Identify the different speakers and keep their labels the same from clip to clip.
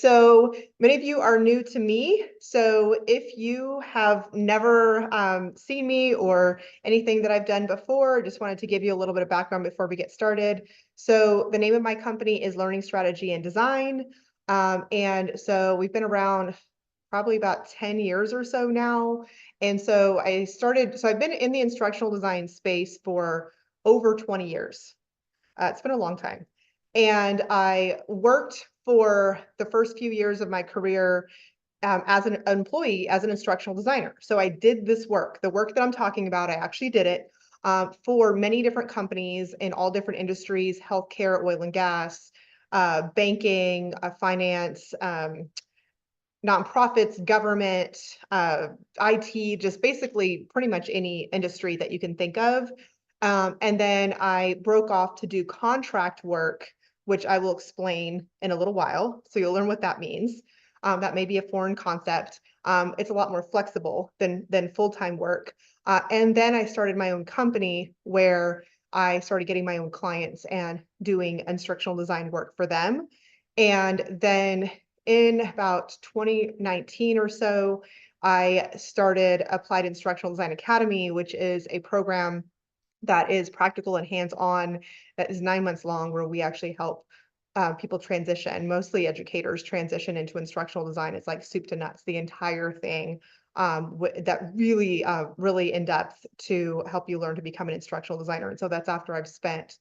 Speaker 1: so many of you are new to me. So if you have never seen me or anything that I've done before, just wanted to give you a little bit of background before we get started. So the name of my company is Learning Strategy and Design. And so we've been around probably about 10 years or so now. And so I've been in the instructional design space for over 20 years. It's been a long time. And I worked for the first few years of my career as an employee, as an instructional designer. So I did this work, the work that I'm talking about, I actually did it for many different companies in all different industries, healthcare, oil and gas, banking, finance, nonprofits, government, IT, just basically pretty much any industry that you can think of. And then I broke off to do contract work, which I will explain in a little while. So you'll learn what that means. That may be a foreign concept. It's a lot more flexible than full-time work. And then I started my own company where I started getting my own clients and doing instructional design work for them. And then in about 2019 or so, I started Applied Instructional Design Academy, which is a program that is practical and hands-on, that is 9 months long, where we actually help people transition, mostly educators transition into instructional design. It's like soup to nuts, the entire thing, that really in depth to help you learn to become an instructional designer. And so that's after I've spent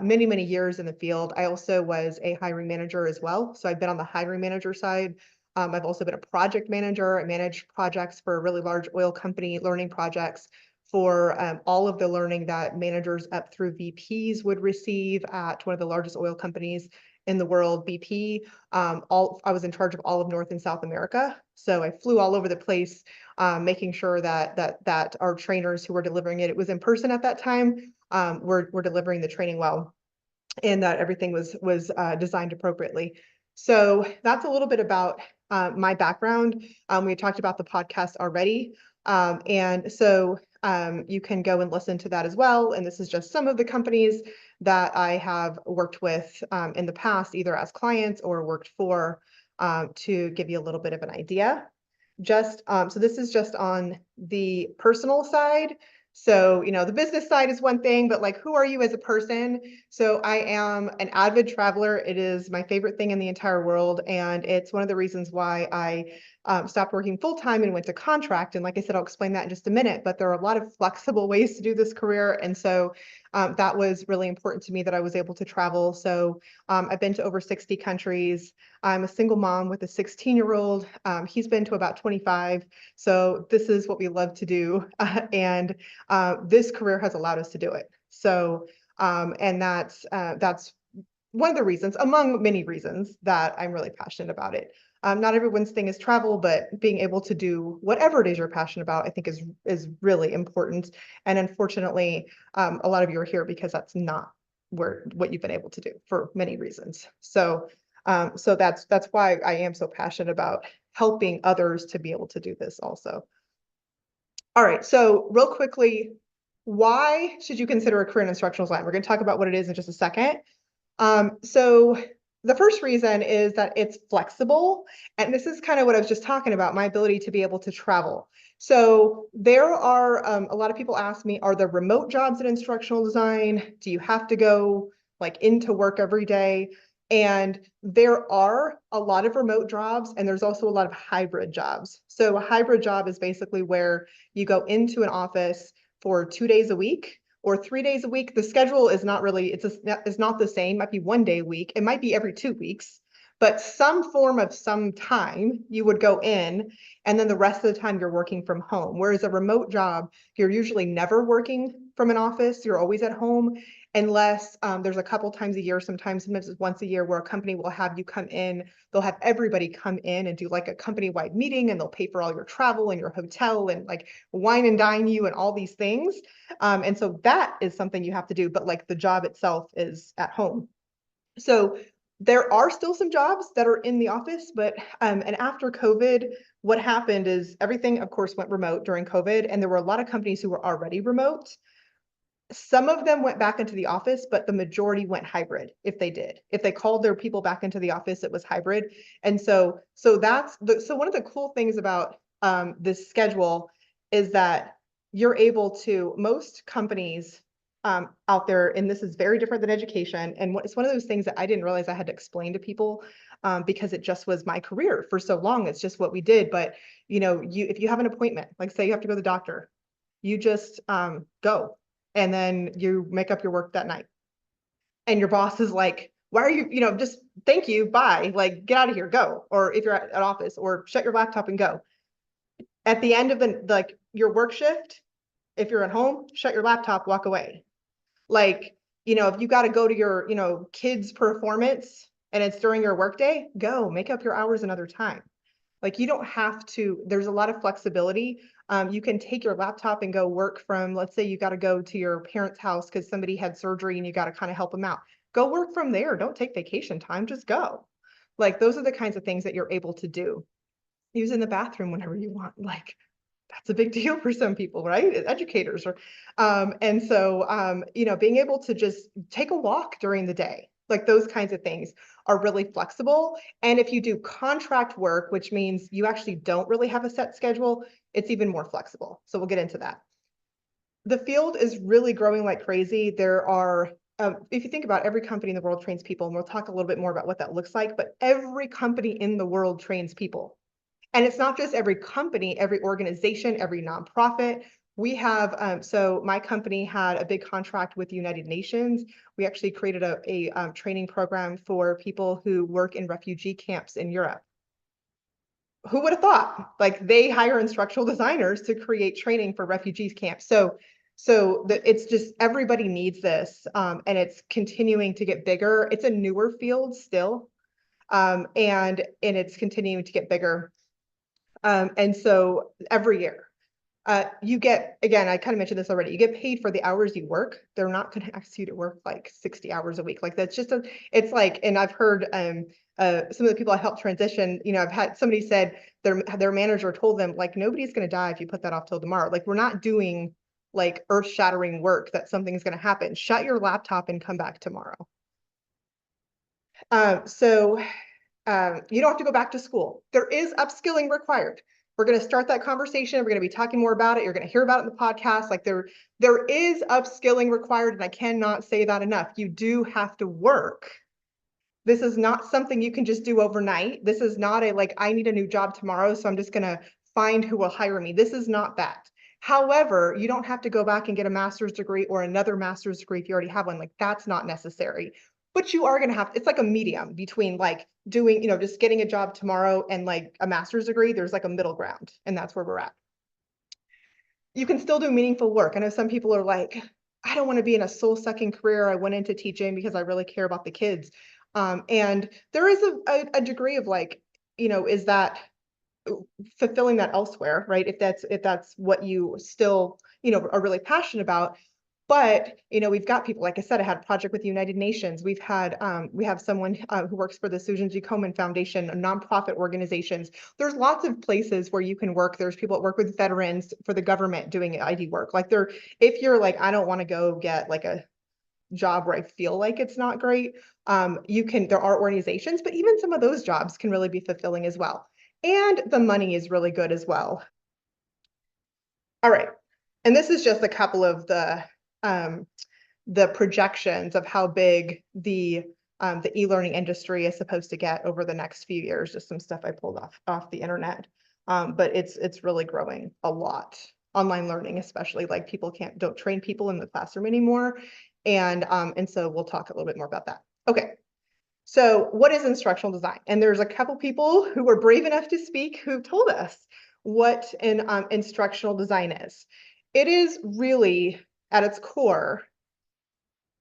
Speaker 1: many, many years in the field. I also was a hiring manager as well. So I've been on the hiring manager side. I've also been a project manager. I managed projects for a really large oil company, learning projects for all of the learning that managers up through VPs would receive at one of the largest oil companies in the world, BP. I was in charge of all of North and South America. So I flew all over the place, making sure that our trainers who were delivering it was in person at that time, were delivering the training well, and that everything was designed appropriately. So that's a little bit about my background. We talked about the podcast already. And so you can go and listen to that as well. And this is just some of the companies that I have worked with in the past, either as clients or worked for, to give you a little bit of an idea. So this is just on the personal side. So, the business side is one thing, but like, who are you as a person? So I am an avid traveler. It is my favorite thing in the entire world. And it's one of the reasons why I stopped working full-time and went to contract. And like I said, I'll explain that in just a minute, but there are a lot of flexible ways to do this career. And so that was really important to me that I was able to travel. So I've been to over 60 countries. I'm a single mom with a 16-year-old. He's been to about 25. So this is what we love to do. And this career has allowed us to do it. So, and that's one of the reasons, among many reasons, that I'm really passionate about it. Not everyone's thing is travel, but being able to do whatever it is you're passionate about, I think is really important. And unfortunately, a lot of you are here because that's not what you've been able to do for many reasons. So, so that's why I am so passionate about helping others to be able to do this also. All right, so real quickly, why should you consider a career in instructional design? We're going to talk about what it is in just a second. So the first reason is that it's flexible. And this is kind of what I was just talking about, my ability to be able to travel. So there are a lot of people ask me, are there remote jobs in instructional design? Do you have to go like into work every day? And there are a lot of remote jobs, and there's also a lot of hybrid jobs. So a hybrid job is basically where you go into an office for 2 days a week or 3 days a week. The schedule is not really, it's not the same. It might be 1 day a week. It might be every 2 weeks, but some form of some time you would go in, and then the rest of the time you're working from home. Whereas a remote job, you're usually never working from an office. You're always at home, unless there's a couple times a year, sometimes it's once a year, where a company will have you come in. They'll have everybody come in and do like a company-wide meeting, and they'll pay for all your travel and your hotel and like wine and dine you and all these things. And so that is something you have to do, but like the job itself is at home. So there are still some jobs that are in the office, but and after COVID, what happened is everything, of course, went remote during COVID, and there were a lot of companies who were already remote. Some of them went back into the office, but the majority went hybrid if they did. If they called their people back into the office, it was hybrid. And so that's so one of the cool things about this schedule is that you're able to, most companies out there, and this is very different than education. And it's one of those things that I didn't realize I had to explain to people because it just was my career for so long. It's just what we did. But if you have an appointment, like say you have to go to the doctor, you just go, and then you make up your work that night. And your boss is like, why are you, just thank you, bye, like get out of here, go. Or if you're at an office, or shut your laptop and go. At the end of your work shift, if you're at home, shut your laptop, walk away. Like, if you got to go to your, kids' performance and it's during your workday, go make up your hours another time. Like you don't have to, there's a lot of flexibility. You can take your laptop and go work from, let's say you got to go to your parents' house because somebody had surgery and you got to kind of help them out. Go work from there. Don't take vacation time, just go. Like those are the kinds of things that you're able to do. Use in the bathroom whenever you want. Like that's a big deal for some people, right? Educators are, and so, being able to just take a walk during the day, like those kinds of things are really flexible. And if you do contract work, which means you actually don't really have a set schedule, it's even more flexible. So we'll get into that. The field is really growing like crazy. There are, if you think about every company in the world trains people, and we'll talk a little bit more about what that looks like, but every company in the world trains people. And it's not just every company, every organization, every nonprofit. We have, so my company had a big contract with the United Nations. We actually created a training program for people who work in refugee camps in Europe. Who would have thought? Like they hire instructional designers to create training for refugee camps. It's just everybody needs this, and it's continuing to get bigger. It's a newer field still, and it's continuing to get bigger. And so every year, you get, again, I kind of mentioned this already, you get paid for the hours you work. They're not going to ask you to work like 60 hours a week. Like that's just it's like, and I've heard some of the people I helped transition, I've had somebody said their manager told them like, nobody's going to die if you put that off till tomorrow. Like we're not doing like earth shattering work that something's going to happen. Shut your laptop and come back tomorrow. So you don't have to go back to school. There is upskilling required. We're going to start that conversation. We're going to be talking more about it. You're going to hear about it in the podcast. Like there is upskilling required, and I cannot say that enough. You do have to work. This is not something you can just do overnight. This is not like, I need a new job tomorrow, so I'm just going to find who will hire me. This is not that. However, you don't have to go back and get a master's degree or another master's degree if you already have one. Like that's not necessary. But you are going to have, it's like a medium between like doing, just getting a job tomorrow and like a master's degree. There's like a middle ground, and that's where we're at. You can still do meaningful work. I know some people are like, I don't want to be in a soul-sucking career. I went into teaching because I really care about the kids. And there is a degree of like, is that fulfilling that elsewhere, right? If that's what you still, are really passionate about. But, we've got people, like I said, I had a project with the United Nations. We have someone who works for the Susan G. Komen Foundation, nonprofit organizations. There's lots of places where you can work. There's people that work with veterans for the government doing ID work. Like if you're like, I don't want to go get like a job where I feel like it's not great, there are organizations, but even some of those jobs can really be fulfilling as well. And the money is really good as well. All right. And this is just a couple of the projections of how big the e-learning industry is supposed to get over the next few years. Just some stuff I pulled off the internet, but it's really growing a lot. Online learning, especially, like people don't train people in the classroom anymore, and so we'll talk a little bit more about that. Okay. So what is instructional design? And there's a couple people who were brave enough to speak who told us what an instructional design is. It is really, at its core,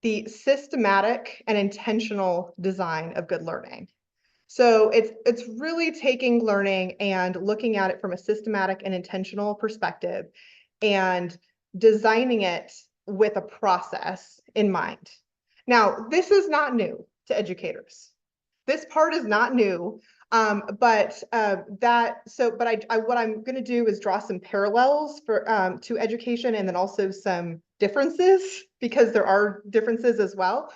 Speaker 1: the systematic and intentional design of good learning. So it's really taking learning and looking at it from a systematic and intentional perspective and designing it with a process in mind. Now, this is not new to educators. This part is not new, but what I'm going to do is draw some parallels to education and then also some differences because there are differences as well.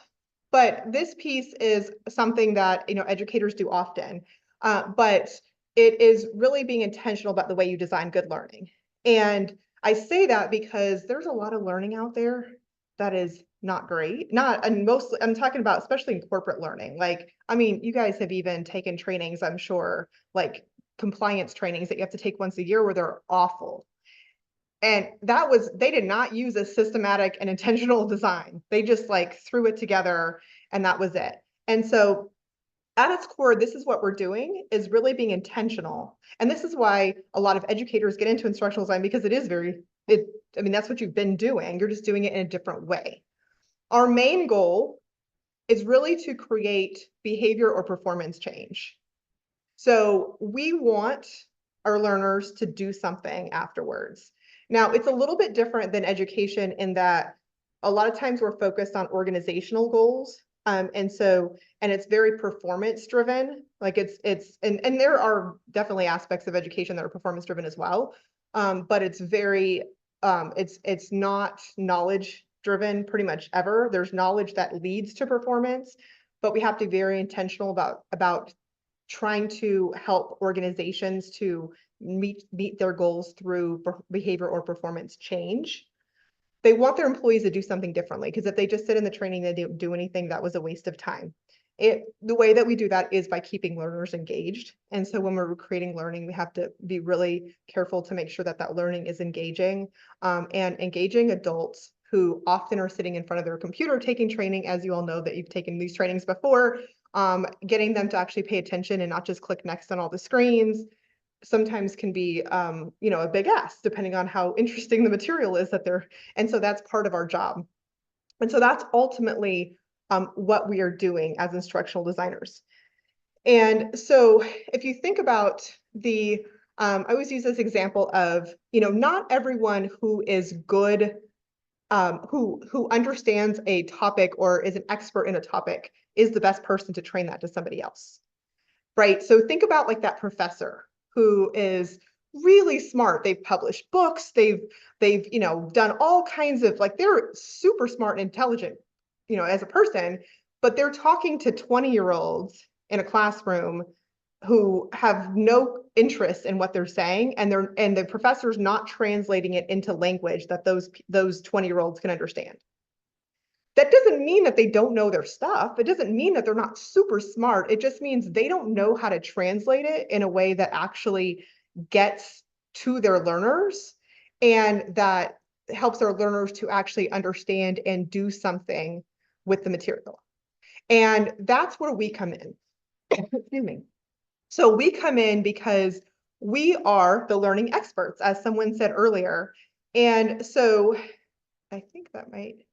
Speaker 1: But this piece is something that, educators do often. But it is really being intentional about the way you design good learning. And I say that because there's a lot of learning out there that is not great. And mostly I'm talking about, especially in corporate learning. Like, I mean, you guys have even taken trainings, I'm sure, like compliance trainings that you have to take once a year where they're awful. And they did not use a systematic and intentional design. They just like threw it together and that was it. And so at its core, this is what we're doing, is really being intentional. And this is why a lot of educators get into instructional design, because I mean, that's what you've been doing. You're just doing it in a different way. Our main goal is really to create behavior or performance change. So we want our learners to do something afterwards. Now, it's a little bit different than education in that a lot of times we're focused on organizational goals. And it's very performance driven. Like and there are definitely aspects of education that are performance driven as well. But it's very, it's not knowledge driven pretty much ever. There's knowledge that leads to performance, but we have to be very intentional about trying to help organizations to meet their goals through behavior or performance change. They want their employees to do something differently, because if they just sit in the training, they don't do anything, that was a waste of time. The way that we do that is by keeping learners engaged. And so when we're creating learning, we have to be really careful to make sure that that learning is engaging, and engaging adults who often are sitting in front of their computer taking training, as you all know that you've taken these trainings before, getting them to actually pay attention and not just click next on all the screens sometimes can be, a big ask, depending on how interesting the material is and so that's part of our job. And so that's ultimately what we are doing as instructional designers. And so if you think about I always use this example of, not everyone who is good, who understands a topic or is an expert in a topic is the best person to train that to somebody else, right? So think about like that professor who is really smart. They've published books, they've done all kinds of, like, they're super smart and intelligent, as a person, but they're talking to 20-year-olds in a classroom who have no interest in what they're saying, and the professor's not translating it into language that those 20-year-olds can understand. That doesn't mean that they don't know their stuff. It doesn't mean that they're not super smart. It just means they don't know how to translate it in a way that actually gets to their learners and that helps our learners to actually understand and do something with the material. And that's where we come in. Excuse me. So we come in because we are the learning experts, as someone said earlier. And so I think that might.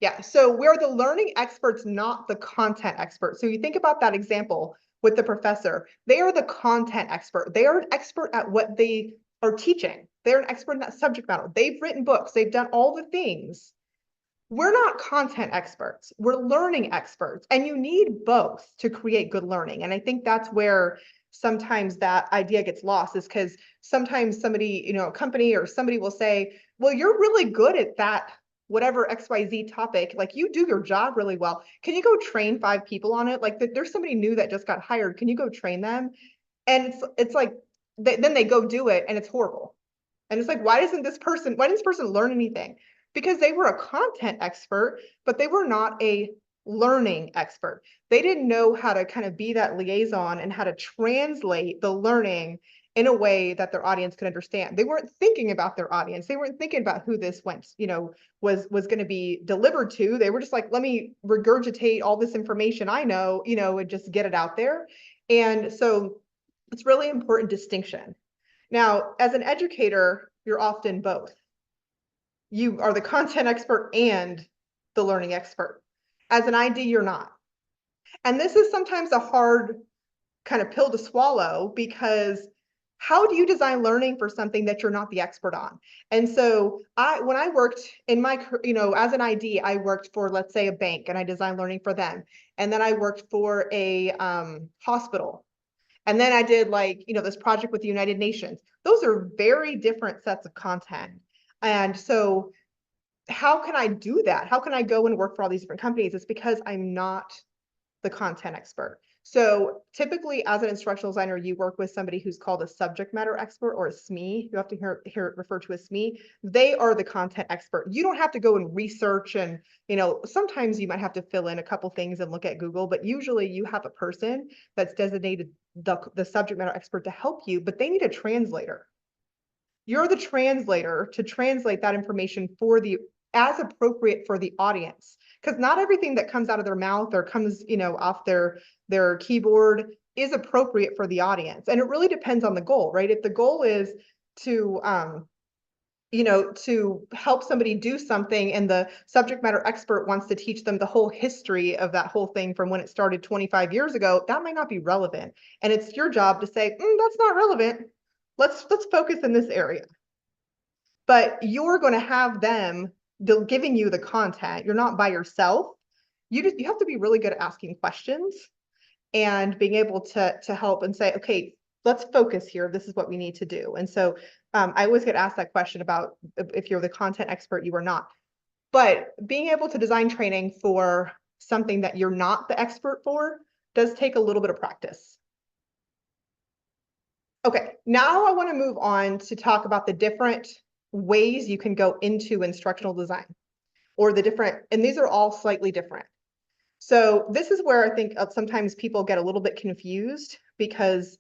Speaker 1: Yeah, so we're the learning experts, not the content experts. So you think about that example with the professor. They are the content expert. They are an expert at what they are teaching. They're an expert in that subject matter. They've written books. They've done all the things. We're not content experts. We're learning experts. And you need both to create good learning. And I think that's where sometimes that idea gets lost, is because sometimes somebody, a company or somebody will say, well, you're really good at that whatever XYZ topic, like you do your job really well. Can you go train 5 people on it? Like there's somebody new that just got hired. Can you go train them? And it's like, then they go do it and it's horrible. And it's like, why didn't this person learn anything? Because they were a content expert, but they were not a learning expert. They didn't know how to kind of be that liaison and how to translate the learning in a way that their audience could understand. They weren't thinking about their audience. They weren't thinking about who this was going to be delivered to. They were just like, let me regurgitate all this information I know, and just get it out there. And so it's really important distinction. Now, as an educator, you're often both. You are the content expert and the learning expert. As an ID, you're not. And this is sometimes a hard kind of pill to swallow, because how do you design learning for something that you're not the expert on? And so when I worked in my, as an ID, I worked for, let's say, a bank, and I designed learning for them. And then I worked for a hospital. And then I did this project with the United Nations. Those are very different sets of content. And so how can I do that? How can I go and work for all these different companies? It's because I'm not the content expert. So typically as an instructional designer, you work with somebody who's called a subject matter expert or a SME. You have to hear it referred to as SME. They are the content expert. You don't have to go and research and, sometimes you might have to fill in a couple things and look at Google, but usually you have a person that's designated the subject matter expert to help you, but they need a translator. You're the translator to translate that information as appropriate for the audience. Because not everything that comes out of their mouth or comes, off their keyboard is appropriate for the audience. And it really depends on the goal, right? If the goal is to, to help somebody do something and the subject matter expert wants to teach them the whole history of that whole thing from when it started 25 years ago, that might not be relevant. And it's your job to say, that's not relevant. Let's focus in this area. But you're going to have them giving you the content. You're not by yourself. You have to be really good at asking questions and being able to help and say, okay, let's focus here. This is what we need to do. And so I always get asked that question about if you're the content expert, you are not. But being able to design training for something that you're not the expert for does take a little bit of practice. Okay, now I want to move on to talk about the different ways you can go into instructional design, or and these are all slightly different. So this is where I think sometimes people get a little bit confused because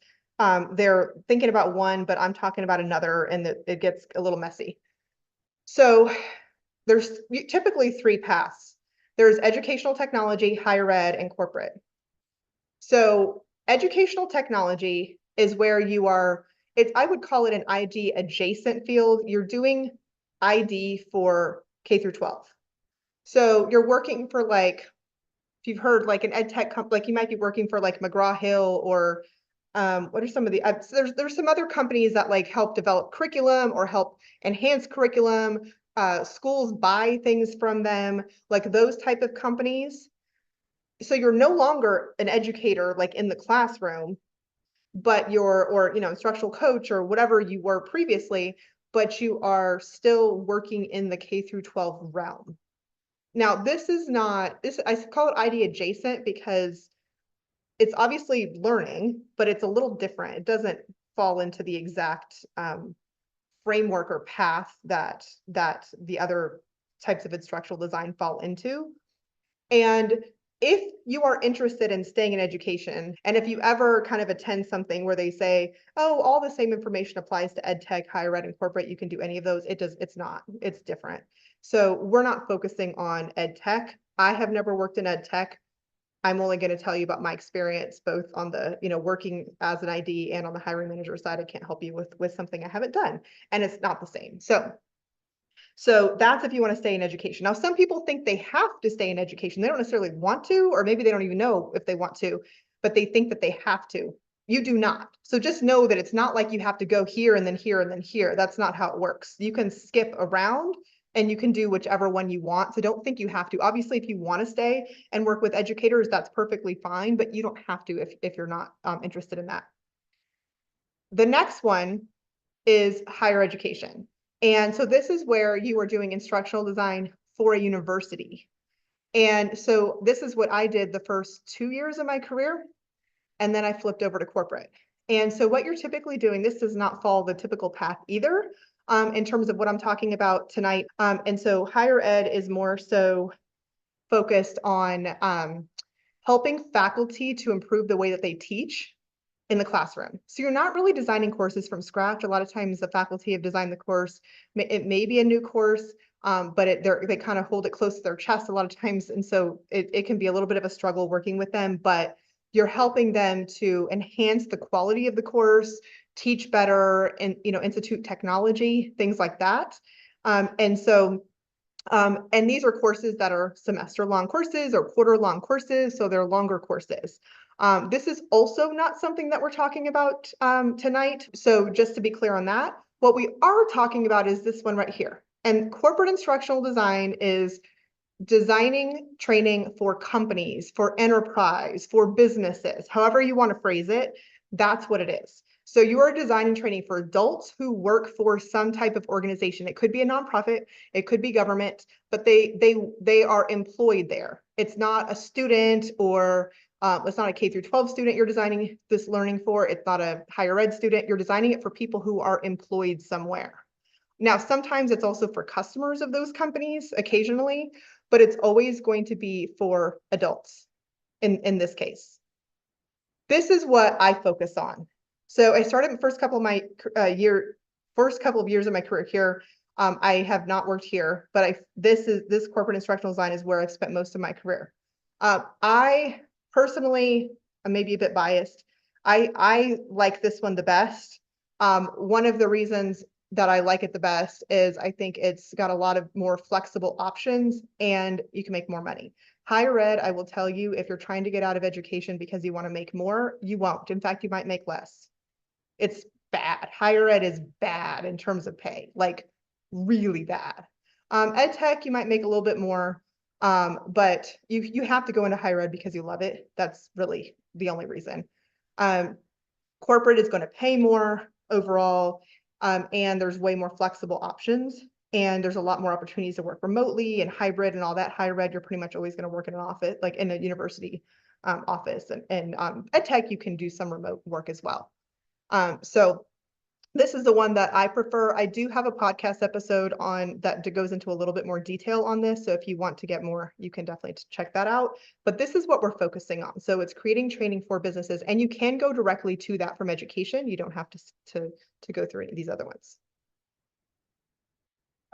Speaker 1: they're thinking about one, but I'm talking about another, and it gets a little messy. So there's typically three paths. There's educational technology, higher ed, and corporate. So educational technology is where you are, I would call it an ID adjacent field. You're doing ID for K through 12. So you're working for if you've heard like an ed tech company, like you might be working for like McGraw-Hill or what are some of the, there's some other companies that like help develop curriculum or help enhance curriculum. Schools buy things from them, like those type of companies. So you're no longer an educator like in the classroom, but or instructional coach or whatever you were previously, but you are still working in the K through 12 realm. Now, this is not this. I call it ID adjacent because it's obviously learning, but it's a little different. It doesn't fall into the exact framework or path that the other types of instructional design fall into. And if you are interested in staying in education, and if you ever kind of attend something where they say, oh, all the same information applies to ed tech, higher ed, and corporate, you can do any of those, it's not, it's different. So we're not focusing on ed tech. I have never worked in ed tech. I'm only going to tell you about my experience, both on the, working as an ID and on the hiring manager side. I can't help you with something I haven't done, and it's not the same. So that's if you want to stay in education. Now, some people think they have to stay in education. They don't necessarily want to, or maybe they don't even know if they want to, but they think that they have to. You do not. So just know that it's not like you have to go here and then here and then here. That's not how it works. You can skip around and you can do whichever one you want. So don't think you have to. Obviously, if you want to stay and work with educators, that's perfectly fine, but you don't have to if you're not interested in that. The next one is higher education. And so this is where you are doing instructional design for a university. And so this is what I did the first 2 years of my career. And then I flipped over to corporate. And so what you're typically doing, this does not follow the typical path either, in terms of what I'm talking about tonight. And so higher ed is more so focused on helping faculty to improve the way that they teach in the classroom. So you're not really designing courses from scratch. A lot of times the faculty have designed the course. It may be a new course, but they kind of hold it close to their chest a lot of times. And so it can be a little bit of a struggle working with them, but you're helping them to enhance the quality of the course, teach better, and institute technology, things like that. And these are courses that are semester-long courses or quarter-long courses, so they're longer courses. This is also not something that we're talking about tonight. So just to be clear on that, what we are talking about is this one right here. And corporate instructional design is designing training for companies, for enterprise, for businesses, however you want to phrase it, that's what it is. So you are designing training for adults who work for some type of organization. It could be a nonprofit, it could be government, but they are employed there. It's not a student, or it's not a K through 12 student you're designing this learning for. It's not a higher ed student. You're designing it for people who are employed somewhere. Now, sometimes it's also for customers of those companies occasionally, but it's always going to be for adults in this case. This is what I focus on. So I started the first couple of my years of my career here. I have not worked here, but this corporate instructional design is where I've spent most of my career. I personally, I may be a bit biased. I like this one the best. One of the reasons that I like it the best is I think it's got a lot of more flexible options and you can make more money. Higher ed, I will tell you, if you're trying to get out of education because you want to make more, you won't. In fact, you might make less. It's bad. Higher ed is bad in terms of pay, like really bad. Ed tech, you might make a little bit more, but you have to go into higher ed because you love it. That's really the only reason. Corporate is going to pay more overall, and there's way more flexible options. And there's a lot more opportunities to work remotely and hybrid and all that. Higher ed, you're pretty much always going to work in an office, like in a university office. And ed tech, you can do some remote work as well. So this is the one that I prefer. I do have a podcast episode on that goes into a little bit more detail on this. So if you want to get more, you can definitely check that out. But this is what we're focusing on. So it's creating training for businesses, and you can go directly to that from education. You don't have to go through any of these other ones.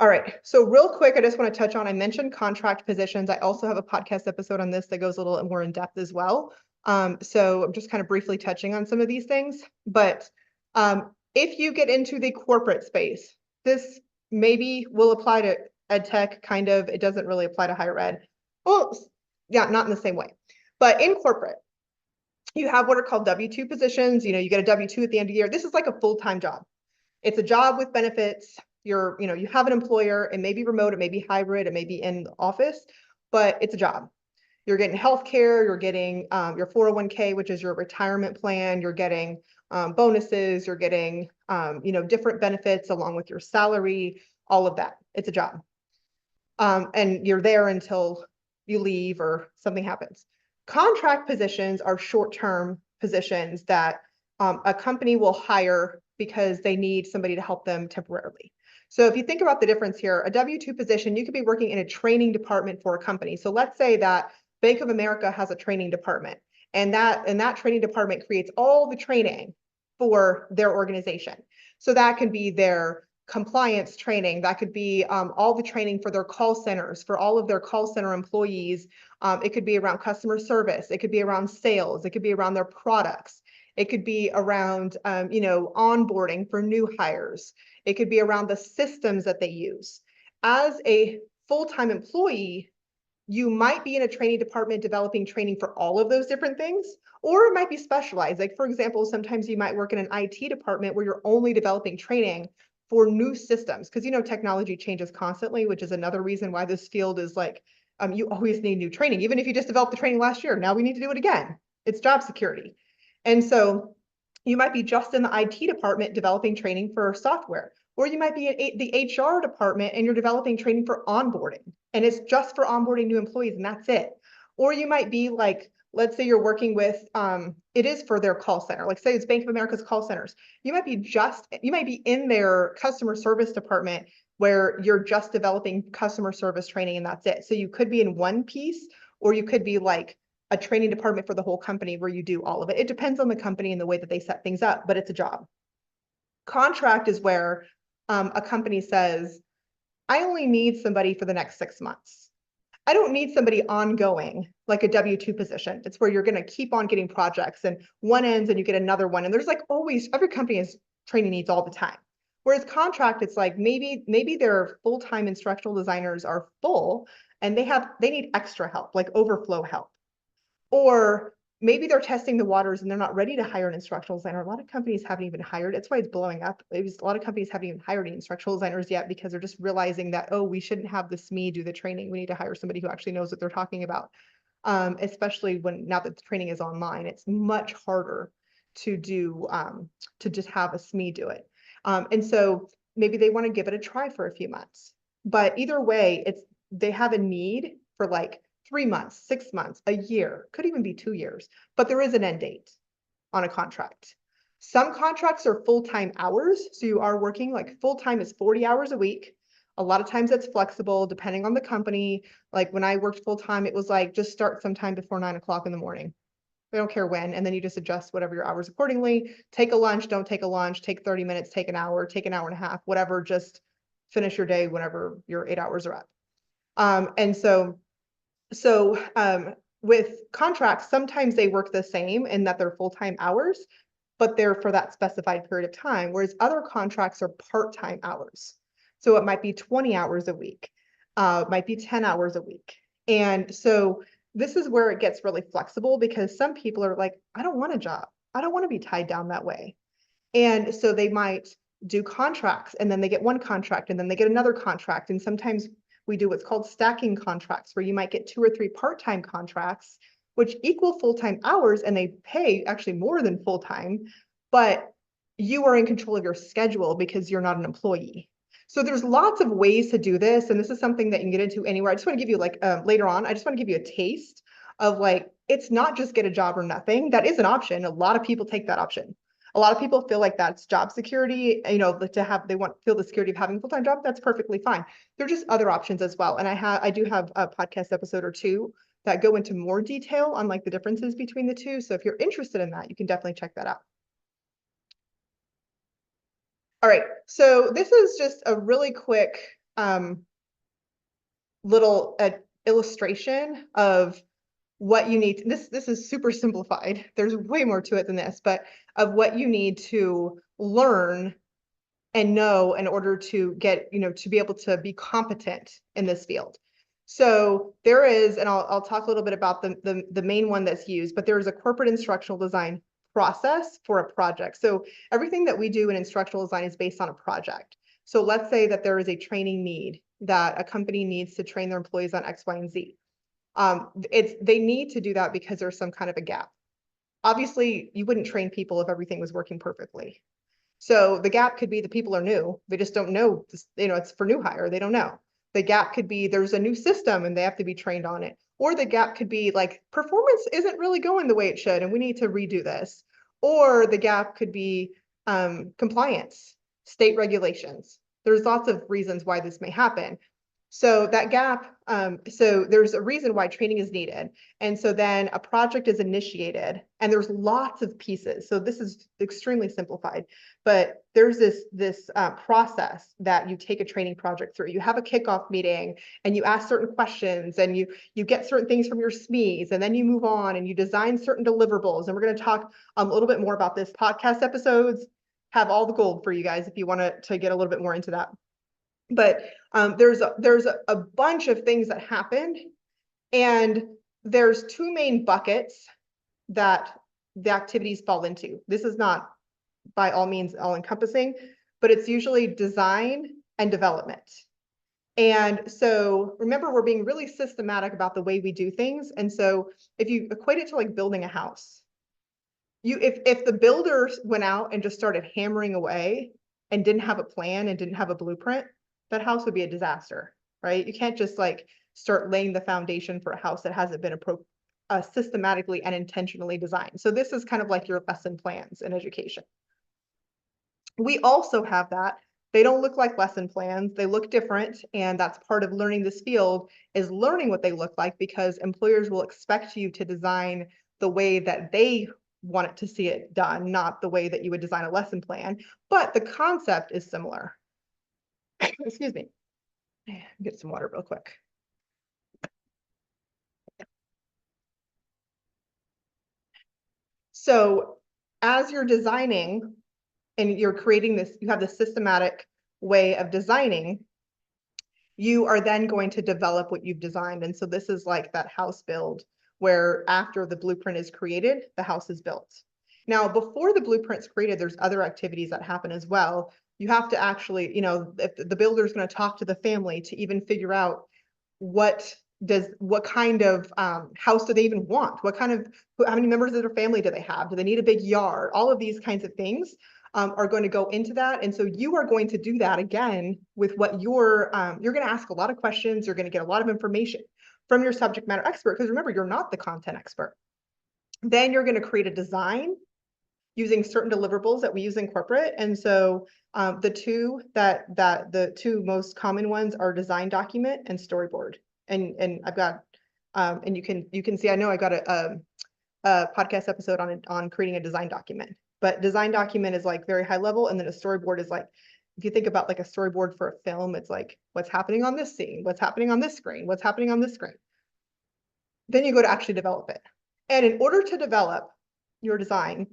Speaker 1: All right, so real quick, I just want to touch on, I mentioned contract positions. I also have a podcast episode on this that goes a little more in depth as well. So I'm just kind of briefly touching on some of these things, but if you get into the corporate space, this maybe will apply to ed tech, kind of. It doesn't really apply to higher ed. Well, yeah, not in the same way. But in corporate, you have what are called W-2 positions. You know, you get a W-2 at the end of the year. This is like a full-time job. It's a job with benefits. You have an employer. It may be remote, it may be hybrid, it may be in the office, but it's a job. You're getting healthcare, you're getting your 401k, which is your retirement plan. You're getting bonuses, you're getting different benefits along with your salary, all of that. It's a job. And you're there until you leave or something happens. Contract positions are short-term positions that a company will hire because they need somebody to help them temporarily. So if you think about the difference here, a W-2 position, you could be working in a training department for a company. So let's say that Bank of America has a training department, and that training department creates all the training for their organization. So that can be their compliance training, that could be all the training for their call centers, for all of their call center employees. It could be around customer service, it could be around sales, it could be around their products. It could be around, onboarding for new hires. It could be around the systems that they use. As a full-time employee, you might be in a training department developing training for all of those different things, or it might be specialized. Like, for example, sometimes you might work in an IT department where you're only developing training for new systems, because technology changes constantly, which is another reason why this field is like, you always need new training. Even if you just developed the training last year, now we need to do it again. It's job security. And so you might be just in the IT department developing training for software, or you might be in the HR department and you're developing training for onboarding, and it's just for onboarding new employees and that's it. Or you might be like, let's say you're working with, it is for their call center. Like say it's Bank of America's call centers. You might be in their customer service department where you're just developing customer service training and that's it. So you could be in one piece, or you could be like a training department for the whole company where you do all of it. It depends on the company and the way that they set things up, but it's a job. Contract is where a company says, I only need somebody for the next 6 months. I don't need somebody ongoing, like a W-2 position. It's where you're going to keep on getting projects and one ends and you get another one. And there's like always, every company has training needs all the time. Whereas contract, it's like maybe their full-time instructional designers are full and they need extra help, like overflow help. Or maybe they're testing the waters and they're not ready to hire an instructional designer. A lot of companies haven't even hired. That's why it's blowing up. A lot of companies haven't even hired any instructional designers yet because they're just realizing that, oh, we shouldn't have this SME do the training. We need to hire somebody who actually knows what they're talking about. Especially now that the training is online, it's much harder to do to just have a SME do it. And so maybe they want to give it a try for a few months. But either way, they have a need for like 3 months, 6 months, a year, could even be 2 years, but there is an end date on a contract. Some contracts are full-time hours, so you are working like full-time is 40 hours a week. A lot of times that's flexible depending on the company. Like when I worked full-time, it was like just start sometime before 9 o'clock in the morning. They don't care when, and then you just adjust whatever your hours accordingly. Take a lunch, don't take a lunch, take 30 minutes, take an hour and a half, whatever, just finish your day whenever your 8 hours are up. And so with contracts, sometimes they work the same in that they're full-time hours, but they're for that specified period of time, whereas other contracts are part-time hours. So it might be 20 hours a week, it might be 10 hours a week. And so this is where it gets really flexible because some people are like, I don't want a job. I don't want to be tied down that way. And so they might do contracts and then they get one contract and then they get another contract. And sometimes we do what's called stacking contracts where you might get 2 or 3 part-time contracts, which equal full-time hours and they pay actually more than full-time, but you are in control of your schedule because you're not an employee. So there's lots of ways to do this. And this is something that you can get into anywhere. I just want to give you like later on, I just want to give you a taste of like, it's not just get a job or nothing. That is an option. A lot of people take that option. A lot of people feel like that's job security, you know, feel the security of having a full-time job. That's perfectly fine. There are just other options as well. And I do have a podcast episode or two that go into more detail on like the differences between the two. So if you're interested in that, you can definitely check that out. All right, so this is just a really quick little illustration of what you need. This is super simplified. There's way more to it than this, but of what you need to learn and know in order to get, you know, to be able to be competent in this field. So there is, and I'll talk a little bit about the main one that's used, but there is a corporate instructional design process for a project. So everything that we do in instructional design is based on a project. So let's say that there is a training need that a company needs to train their employees on X, Y, and Z. They need to do that because there's some kind of a gap. Obviously, you wouldn't train people if everything was working perfectly. So the gap could be the people are new. They just don't know, you know, it's for new hire. They don't know. The gap could be there's a new system and they have to be trained on it. Or the gap could be like performance isn't really going the way it should and we need to redo this. Or the gap could be compliance, state regulations. There's lots of reasons why this may happen. So that gap, so there's a reason why training is needed. And so then a project is initiated and there's lots of pieces. So this is extremely simplified, but there's this process that you take a training project through. You have a kickoff meeting and you ask certain questions and you get certain things from your SMEs and then you move on and you design certain deliverables. And we're going to talk a little bit more about this. Podcast episodes have all the gold for you guys if you want to get a little bit more into that. But there's a bunch of things that happen, and there's 2 main buckets that the activities fall into. This is not by all means all encompassing, but it's usually design and development. And so remember, we're being really systematic about the way we do things. And so if you equate it to like building a house, if the builders went out and just started hammering away and didn't have a plan and didn't have a blueprint, that house would be a disaster, right? You can't just like start laying the foundation for a house that hasn't been systematically and intentionally designed. So this is kind of like your lesson plans in education. We also have that. They don't look like lesson plans. They look different. And that's part of learning this field is learning what they look like because employers will expect you to design the way that they want it to see it done, not the way that you would design a lesson plan. But the concept is similar. Excuse me. Get some water real quick. So as you're designing and you're creating this, you have the systematic way of designing, you are then going to develop what you've designed. And so this is like that house build where after the blueprint is created, the house is built. Now, before the blueprint's created, there's other activities that happen as well. You have to actually, you know, if the builder is going to talk to the family to even figure out what what kind of house do they even want? How many members of their family do they have? Do they need a big yard? All of these kinds of things are going to go into that. And so you are going to do that again with what you're going to ask a lot of questions. You're going to get a lot of information from your subject matter expert, because remember, you're not the content expert. Then you're going to create a design using certain deliverables that we use in corporate. And so the two most common ones are design document and storyboard. And I've got and you can see, I know I got a podcast episode on creating a design document, but design document is like very high level, and then a storyboard is like, if you think about like a storyboard for a film, it's like what's happening on this scene, what's happening on this screen, what's happening on this screen. Then you go to actually develop it. And in order to develop your design,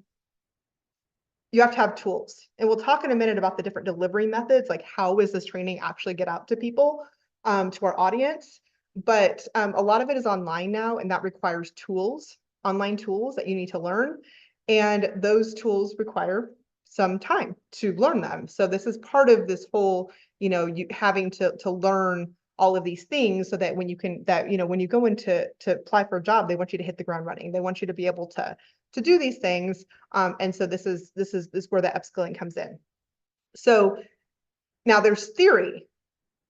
Speaker 1: you have to have tools. And we'll talk in a minute about the different delivery methods, like how is this training actually get out to people, to our audience. But a lot of it is online now, and that requires tools, online tools that you need to learn. And those tools require some time to learn them. So this is part of this whole, you having to learn all of these things, so that when you when you go in to apply for a job, they want you to hit the ground running. They want you to be able to do these things. And so this is where the upskilling comes in. So now there's theory.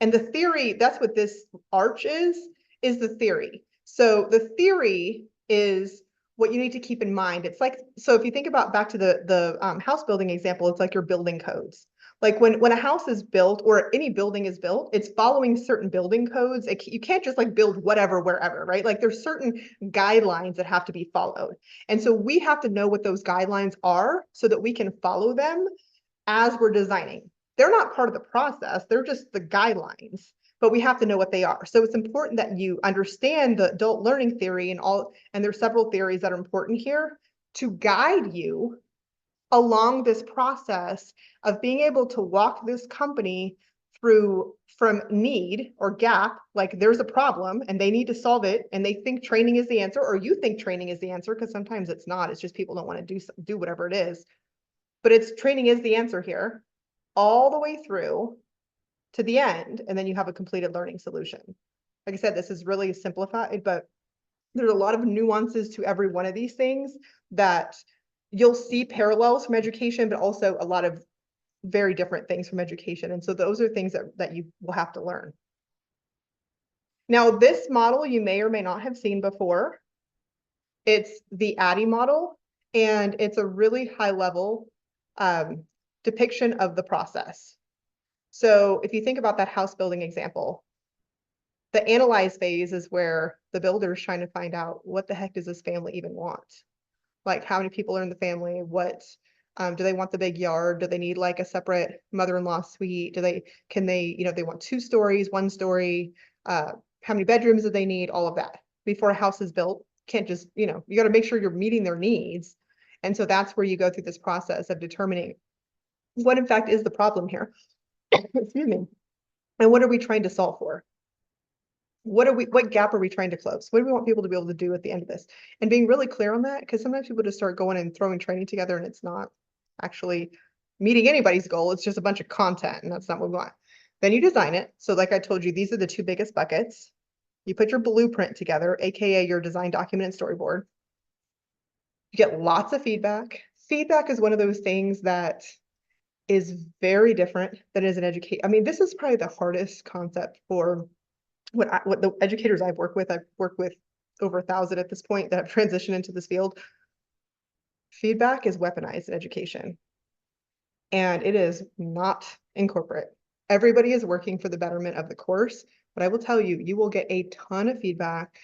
Speaker 1: And the theory, that's what this arch is the theory. So the theory is what you need to keep in mind. It's like, so if you think about back to the house building example, it's like your building codes. Like when a house is built, or any building is built, it's following certain building codes. You can't just like build whatever, wherever, right? Like there's certain guidelines that have to be followed. And so we have to know what those guidelines are so that we can follow them as we're designing. They're not part of the process. They're just the guidelines, but we have to know what they are. So it's important that you understand the adult learning theory and there's several theories that are important here to guide you along this process of being able to walk this company through from need or gap, like there's a problem and they need to solve it, and they think training is the answer, or you think training is the answer, because sometimes it's not. It's just people don't want to do whatever it is. But it's training is the answer here, all the way through to the end, and then you have a completed learning solution. Like I said, this is really simplified, but there's a lot of nuances to every one of these things that you'll see parallels from education, but also a lot of very different things from education. And so those are things that you will have to learn. Now, this model you may or may not have seen before. It's the ADDIE model, and it's a really high level depiction of the process. So if you think about that house building example, the analyze phase is where the builder is trying to find out, what the heck does this family even want? Like, how many people are in the family? What do they want? The big yard? Do they need like a separate mother-in-law suite? They want 2 stories, 1 story? How many bedrooms do they need? All of that before a house is built. Can't just, you got to make sure you're meeting their needs. And so that's where you go through this process of determining what in fact is the problem here. Excuse me. And what are we trying to solve for? What gap are we trying to close? What do we want people to be able to do at the end of this? And being really clear on that, because sometimes people just start going and throwing training together and it's not actually meeting anybody's goal. It's just a bunch of content, and that's not what we want. Then you design it. So like I told you, these are the 2 biggest buckets. You put your blueprint together, AKA your design document and storyboard. You get lots of feedback. Feedback is one of those things that is very different than as an educator. I mean, this is probably the hardest concept for what the educators I've worked with over 1,000 at this point that have transitioned into this field. Feedback is weaponized in education, and it is not in corporate. Everybody is working for the betterment of the course, but I will tell you, you will get a ton of feedback,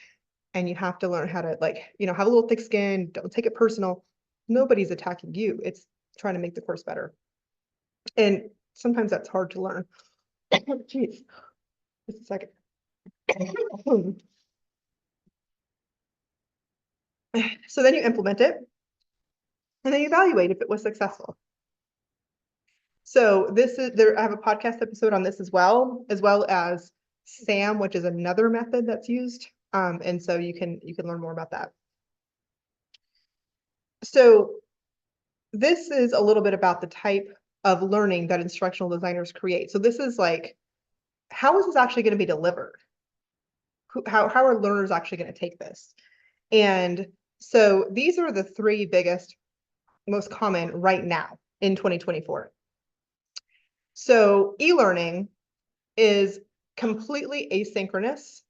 Speaker 1: and you have to learn how to have a little thick skin. Don't take it personal. Nobody's attacking you. It's trying to make the course better. And sometimes that's hard to learn. Jeez, just a second. So then you implement it, and then you evaluate if it was successful. So I have a podcast episode on this as well as SAM, which is another method that's used. And so you can learn more about that. So this is a little bit about the type of learning that instructional designers create. So this is like, how is this actually going to be delivered? how are learners actually going to take this? And so these are the three biggest, most common right now in 2024. So e-learning is completely asynchronous,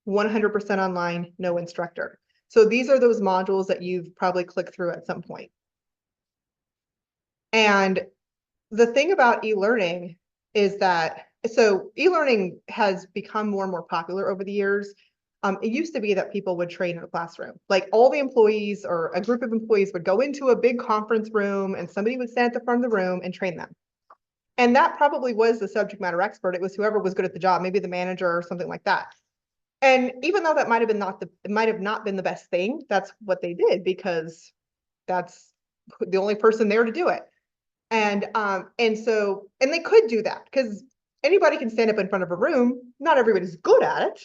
Speaker 1: 100% online, no instructor. So these are those modules that you've probably clicked through at some point. And the thing about e-learning is that, so e-learning has become more and more popular over the years. It used to be that people would train in a classroom. Like all the employees or a group of employees would go into a big conference room and somebody would stand at the front of the room and train them. And that probably was the subject matter expert. It was whoever was good at the job, maybe the manager or something like that. And even though that might have been it might have not been the best thing, that's what they did because that's the only person there to do it. And they could do that because anybody can stand up in front of a room. Not everybody's good at it,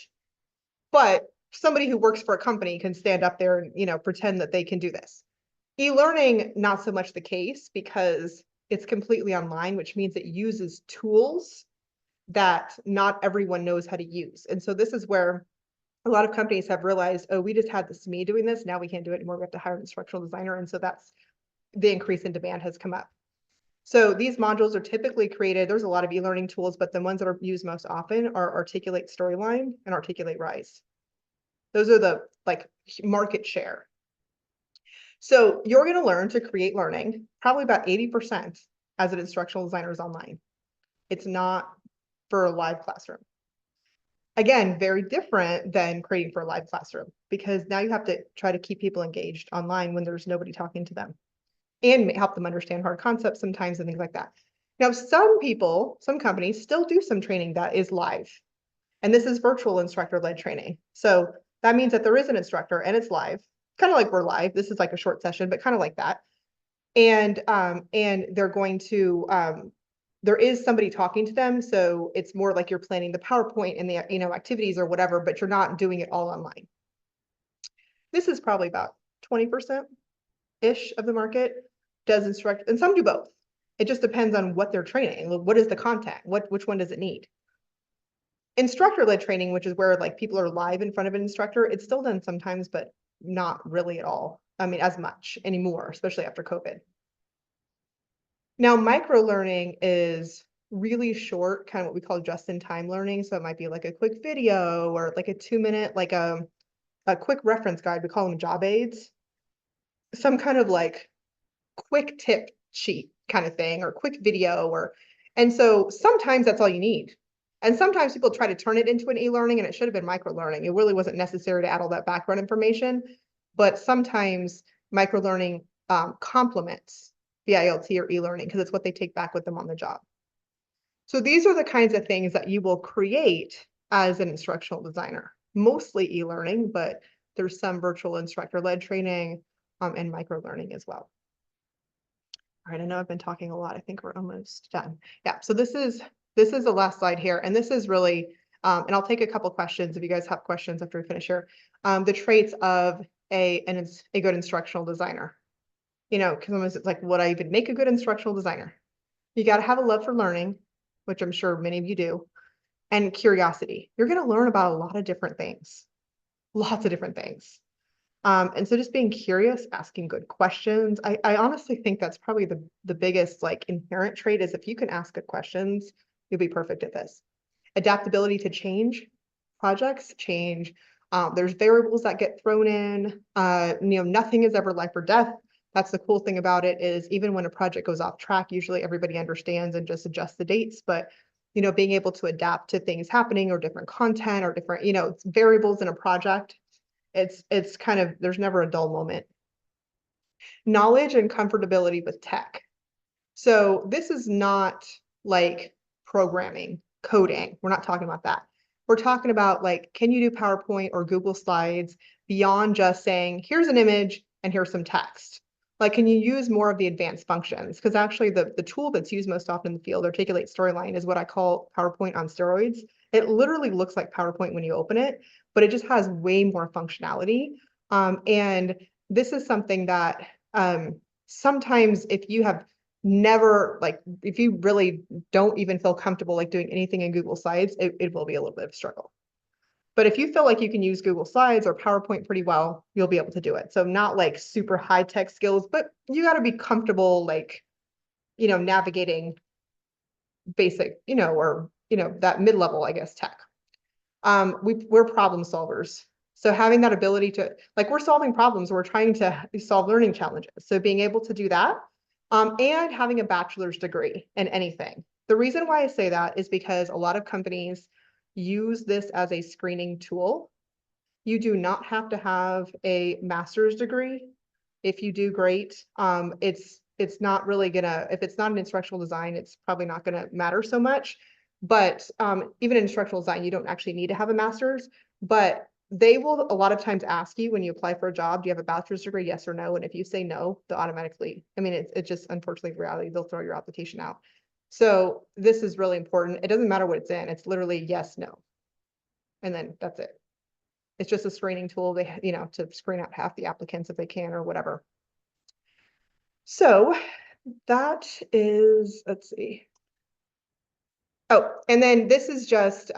Speaker 1: but somebody who works for a company can stand up there and, pretend that they can do this. E-learning, not so much the case because it's completely online, which means it uses tools that not everyone knows how to use. And so this is where a lot of companies have realized, oh, we just had this me doing this. Now we can't do it anymore. We have to hire an instructional designer. And so that's the increase in demand has come up. So these modules are typically created. There's a lot of e-learning tools, but the ones that are used most often are Articulate Storyline and Articulate Rise. Those are the market share. So you're going to learn to create learning, probably about 80% as an instructional designer is online. It's not for a live classroom. Again, very different than creating for a live classroom because now you have to try to keep people engaged online when there's nobody talking to them and help them understand hard concepts sometimes and things like that. Now, some companies still do some training that is live, and this is virtual instructor-led training. So that means that there is an instructor and it's live, kind of like we're live. This is like a short session, but kind of like that. And they're going to, there is somebody talking to them. So it's more like you're planning the PowerPoint and the, activities or whatever, but you're not doing it all online. This is probably about 20%-ish of the market does instruct, and some do both. It just depends on what they're training. What is the content? Which one does it need? Instructor-led training, which is where people are live in front of an instructor, it's still done sometimes, but not really at all. I mean, as much anymore, especially after COVID. Now, micro learning is really short, kind of what we call just-in-time learning. So it might be like a quick video or like a 2-minute, like a quick reference guide. We call them job aids. Some kind of quick tip sheet kind of thing or quick video and so sometimes that's all you need. And sometimes people try to turn it into an e-learning and it should have been micro learning. It really wasn't necessary to add all that background information, but sometimes micro learning complements the ILT or e-learning because it's what they take back with them on the job. So these are the kinds of things that you will create as an instructional designer, mostly e-learning, but there's some virtual instructor-led training and micro learning as well. All right, I know I've been talking a lot. I think we're almost done. Yeah, so this is the last slide here, and this is really, and I'll take a couple questions if you guys have questions after we finish here. The traits of a good instructional designer. Because sometimes it's like, would I even make a good instructional designer? You got to have a love for learning, which I'm sure many of you do, and curiosity. You're going to learn about a lot of different things, lots of different things. And so just being curious, asking good questions. I honestly think that's probably the biggest inherent trait is if you can ask good questions, you'll be perfect at this. Adaptability to change, projects change. There's variables that get thrown in. Nothing is ever life or death. That's the cool thing about it is even when a project goes off track, usually everybody understands and just adjusts the dates. But being able to adapt to things happening or different content or different, variables in a project. It's kind of, there's never a dull moment. Knowledge and comfortability with tech. So this is not like programming, coding. We're not talking about that. We're talking about can you do PowerPoint or Google Slides beyond just saying, here's an image and here's some text? Can you use more of the advanced functions? Because actually the tool that's used most often in the field, Articulate Storyline, is what I call PowerPoint on steroids. It literally looks like PowerPoint when you open it, but it just has way more functionality. And this is something that sometimes if you have never, if you really don't even feel comfortable doing anything in Google Slides, it will be a little bit of a struggle. But if you feel like you can use Google Slides or PowerPoint pretty well, you'll be able to do it. So not like super high tech skills, but you got to be comfortable, like, navigating basic, or, that mid-level, I guess, tech. We're problem solvers. So having that ability to, like, we're solving problems, we're trying to solve learning challenges. So being able to do that, and having a bachelor's degree in anything. The reason why I say that is because a lot of companies use this as a screening tool. You do not have to have a master's degree. If you do, great. It's not really gonna, if it's not an instructional design, it's probably not gonna matter so much. But even in instructional design, you don't actually need to have a master's, but they will a lot of times ask you when you apply for a job, do you have a bachelor's degree, yes or no? And if you say no, they'll automatically, I mean, it's just unfortunately reality, they'll throw your application out. So this is really important. It doesn't matter what it's in, it's literally yes, no. And then that's it. It's just a screening tool, they, to screen out half the applicants if they can or whatever. So that is, let's see. Oh, and then this is just,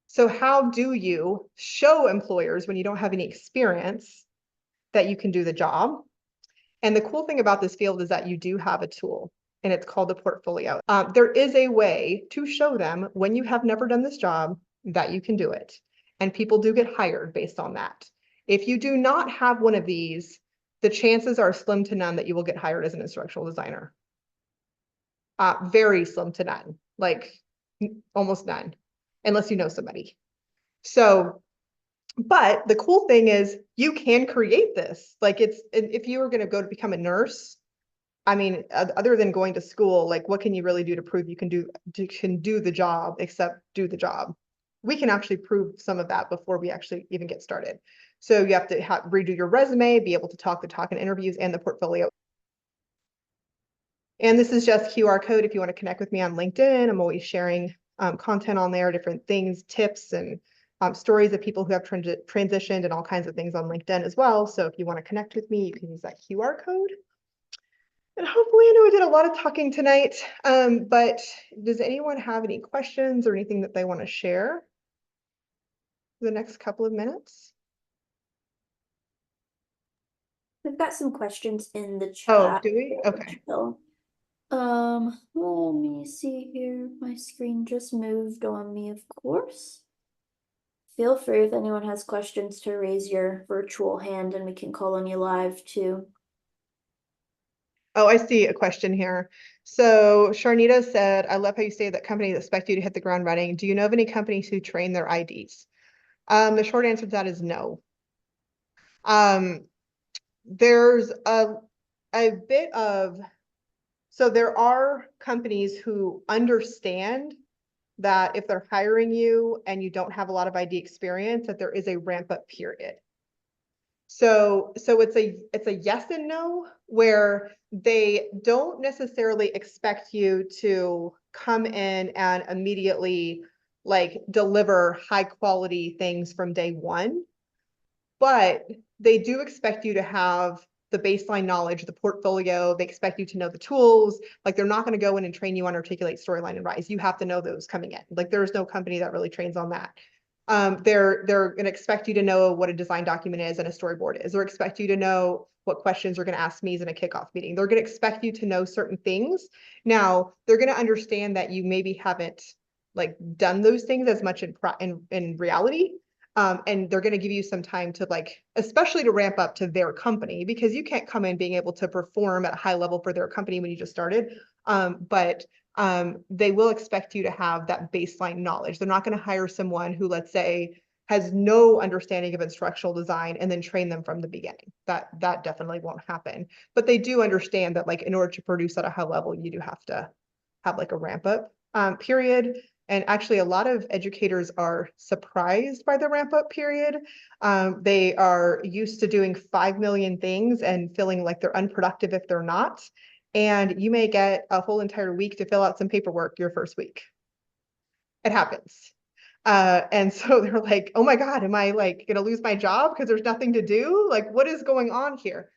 Speaker 1: so how do you show employers when you don't have any experience that you can do the job? And the cool thing about this field is that you do have a tool, and it's called a portfolio. There is a way to show them when you have never done this job that you can do it. And people do get hired based on that. If you do not have one of these, the chances are slim to none that you will get hired as an instructional designer. Very slim to none, like almost none, unless you know somebody. So, but the cool thing is you can create this. Like if you were going to go to become a nurse, I mean, other than going to school, like what can you really do to prove you can do the job except do the job? We can actually prove some of that before we actually even get started. So you have to redo your resume, be able to talk the talk in interviews and the portfolio. And this is just QR code if you want to connect with me on LinkedIn. I'm always sharing content on there, different things, tips, and stories of people who have transitioned and all kinds of things on LinkedIn as well. So if you want to connect with me, you can use that QR code. And hopefully, I know I did a lot of talking tonight, but does anyone have any questions or anything that they want to share for the next couple of minutes?
Speaker 2: We've got some questions in the
Speaker 1: Oh,
Speaker 2: chat.
Speaker 1: do we? Okay.
Speaker 2: Let me see here. My screen just moved on me, of course. Feel free if anyone has questions to raise your virtual hand and we can call on you live too.
Speaker 1: Oh, I see a question here. So Sharnita said, I love how you say that companies expect you to hit the ground running. Do you know of any companies who train their IDs? The short answer to that is no. There's a bit of, so there are companies who understand that if they're hiring you and you don't have a lot of ID experience, that there is a ramp up period. So it's a yes and no, where they don't necessarily expect you to come in and immediately like deliver high quality things from day one, but they do expect you to have the baseline knowledge, the portfolio. They expect you to know the tools. Like they're not going to go in and train you on Articulate, Storyline, and Rise. You have to know those coming in. Like there's no company that really trains on that. They're going to expect you to know what a design document is and a storyboard is, or expect you to know what questions are going to ask me in a kickoff meeting. They're going to expect you to know certain things. Now, they're going to understand that you maybe haven't like done those things as much in reality. And they're going to give you some time to like, especially to ramp up to their company, because you can't come in being able to perform at a high level for their company when you just started. But they will expect you to have that baseline knowledge. They're not going to hire someone who, let's say, has no understanding of instructional design and then train them from the beginning. That definitely won't happen. But they do understand that like in order to produce at a high level, you do have to have like a ramp up period. And actually, a lot of educators are surprised by the ramp up period. They are used to doing 5 million things and feeling like they're unproductive if they're not. And you may get a whole entire week to fill out some paperwork your first week. It happens. And so they're like, oh my God, am I like going to lose my job because there's nothing to do? Like, what is going on here?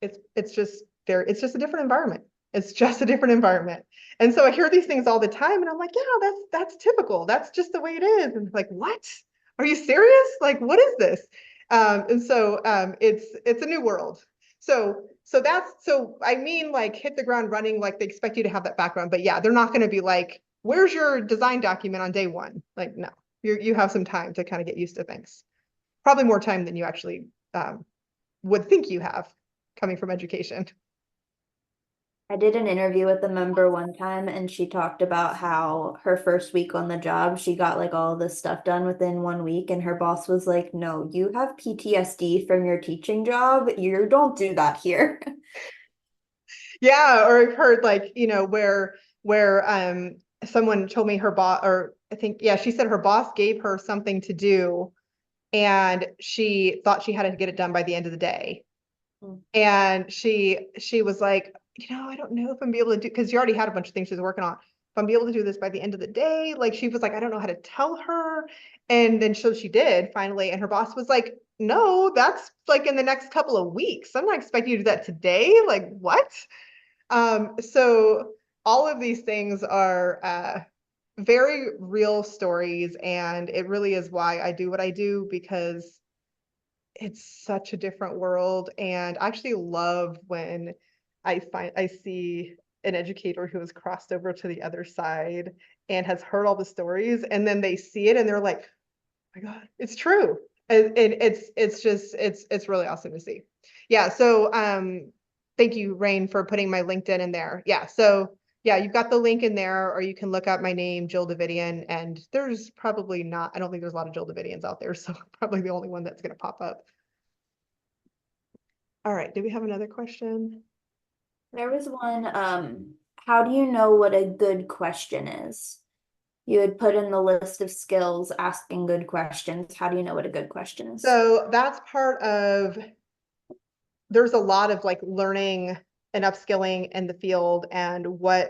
Speaker 1: It's just a different environment. It's just a different environment. And so I hear these things all the time and I'm like, yeah, that's typical. That's just the way it is. And like, what? Are you serious? Like, what is this? And so it's a new world. So I mean, like hit the ground running, like they expect you to have that background, but yeah, they're not going to be like, where's your design document on day one? Like, no, you have some time to kind of get used to things. Probably more time than you actually would think you have coming from education.
Speaker 2: I did an interview with a member one time and she talked about how her first week on the job, she got like all this stuff done within 1 week and her boss was like, "No, you have PTSD from your teaching job. You don't do that here."
Speaker 1: Yeah, or I've heard like, where someone told me her boss, or I think, yeah, she said her boss gave her something to do and she thought she had to get it done by the end of the day.
Speaker 2: Mm.
Speaker 1: And she was like, I don't know if I'm be able to do, because she already had a bunch of things she was working on. If I'm be able to do this by the end of the day, like she was like, I don't know how to tell her. And then so she did finally, and her boss was like, no, that's like in the next couple of weeks. I'm not expecting you to do that today. Like, what? So all of these things are very real stories, and it really is why I do what I do, because it's such a different world. And I actually love when I see an educator who has crossed over to the other side and has heard all the stories, and then they see it and they're like, my God, it's true. And it's just it's really awesome to see. Yeah. So thank you, Rain, for putting my LinkedIn in there. Yeah. So yeah, you've got the link in there, or you can look up my name, Jill Davidian, and there's probably not, I don't think there's a lot of Jill Davidians out there, so probably the only one that's gonna pop up. All right, do we have another question?
Speaker 2: There was one, how do you know what a good question is? You had put in the list of skills asking good questions. How do you know what a good question is?
Speaker 1: So that's part of, there's a lot of like learning and upskilling in the field, and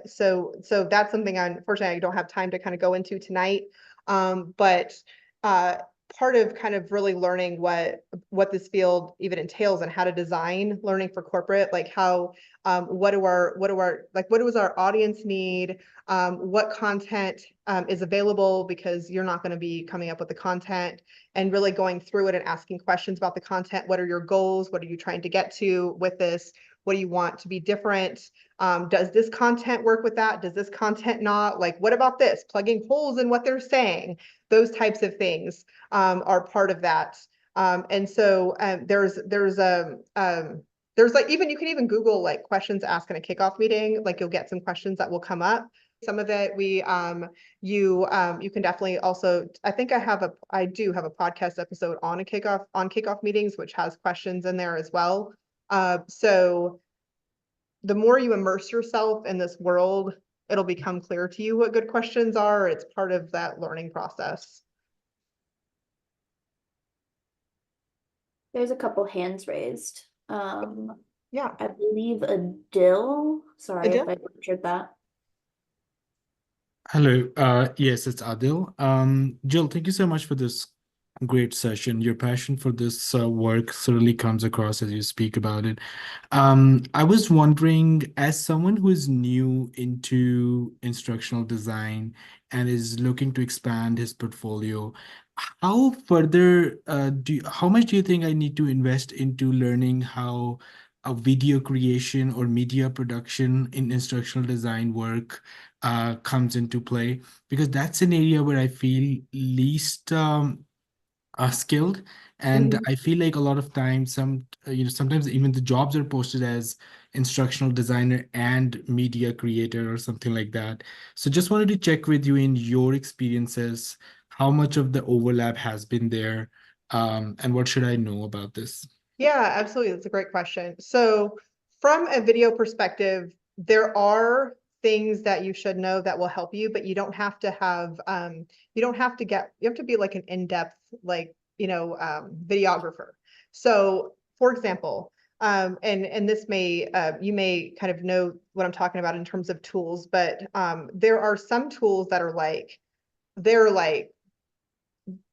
Speaker 1: so that's something unfortunately I don't have time to kind of go into tonight. But uh part of kind of really learning what this field even entails and how to design learning for corporate, like how what does our audience need, what content is available, because you're not going to be coming up with the content, and really going through it and asking questions about the content. What are your goals? What are you trying to get to with this? What do you want to be different? Does this content work with that? Does this content not? Like, what about this? Plugging holes in what they're saying. Those types of things are part of that. And so there's like, even you can even Google like questions to ask in a kickoff meeting. Like you'll get some questions that will come up. Some of it you can definitely also, I do have a podcast episode on kickoff meetings, which has questions in there as well. So the more you immerse yourself in this world, it'll become clear to you what good questions are. It's part of that learning process.
Speaker 2: There's a couple hands raised.
Speaker 1: Yeah.
Speaker 2: I believe Adil. Sorry if
Speaker 1: Adil?
Speaker 2: I butchered that.
Speaker 3: Hello. Yes, it's Adil. Jill, thank you so much for this great session. Your passion for this work certainly comes across as you speak about it. I was wondering, as someone who is new into instructional design and is looking to expand his portfolio, how much do you think I need to invest into learning how a video creation or media production in instructional design work comes into play? Because that's an area where I feel least skilled, and
Speaker 1: Mhm.
Speaker 3: I feel like a lot of times sometimes even the jobs are posted as instructional designer and media creator or something like that. So just wanted to check with you, in your experiences, how much of the overlap has been there, and what should I know about this?
Speaker 1: Yeah, absolutely. That's a great question. So from a video perspective, there are things that you should know that will help you, but you don't have to have, you have to be like an in-depth, like, videographer. So for example, and this may, you may kind of know what I'm talking about in terms of tools, but there are some tools that are like, they're like,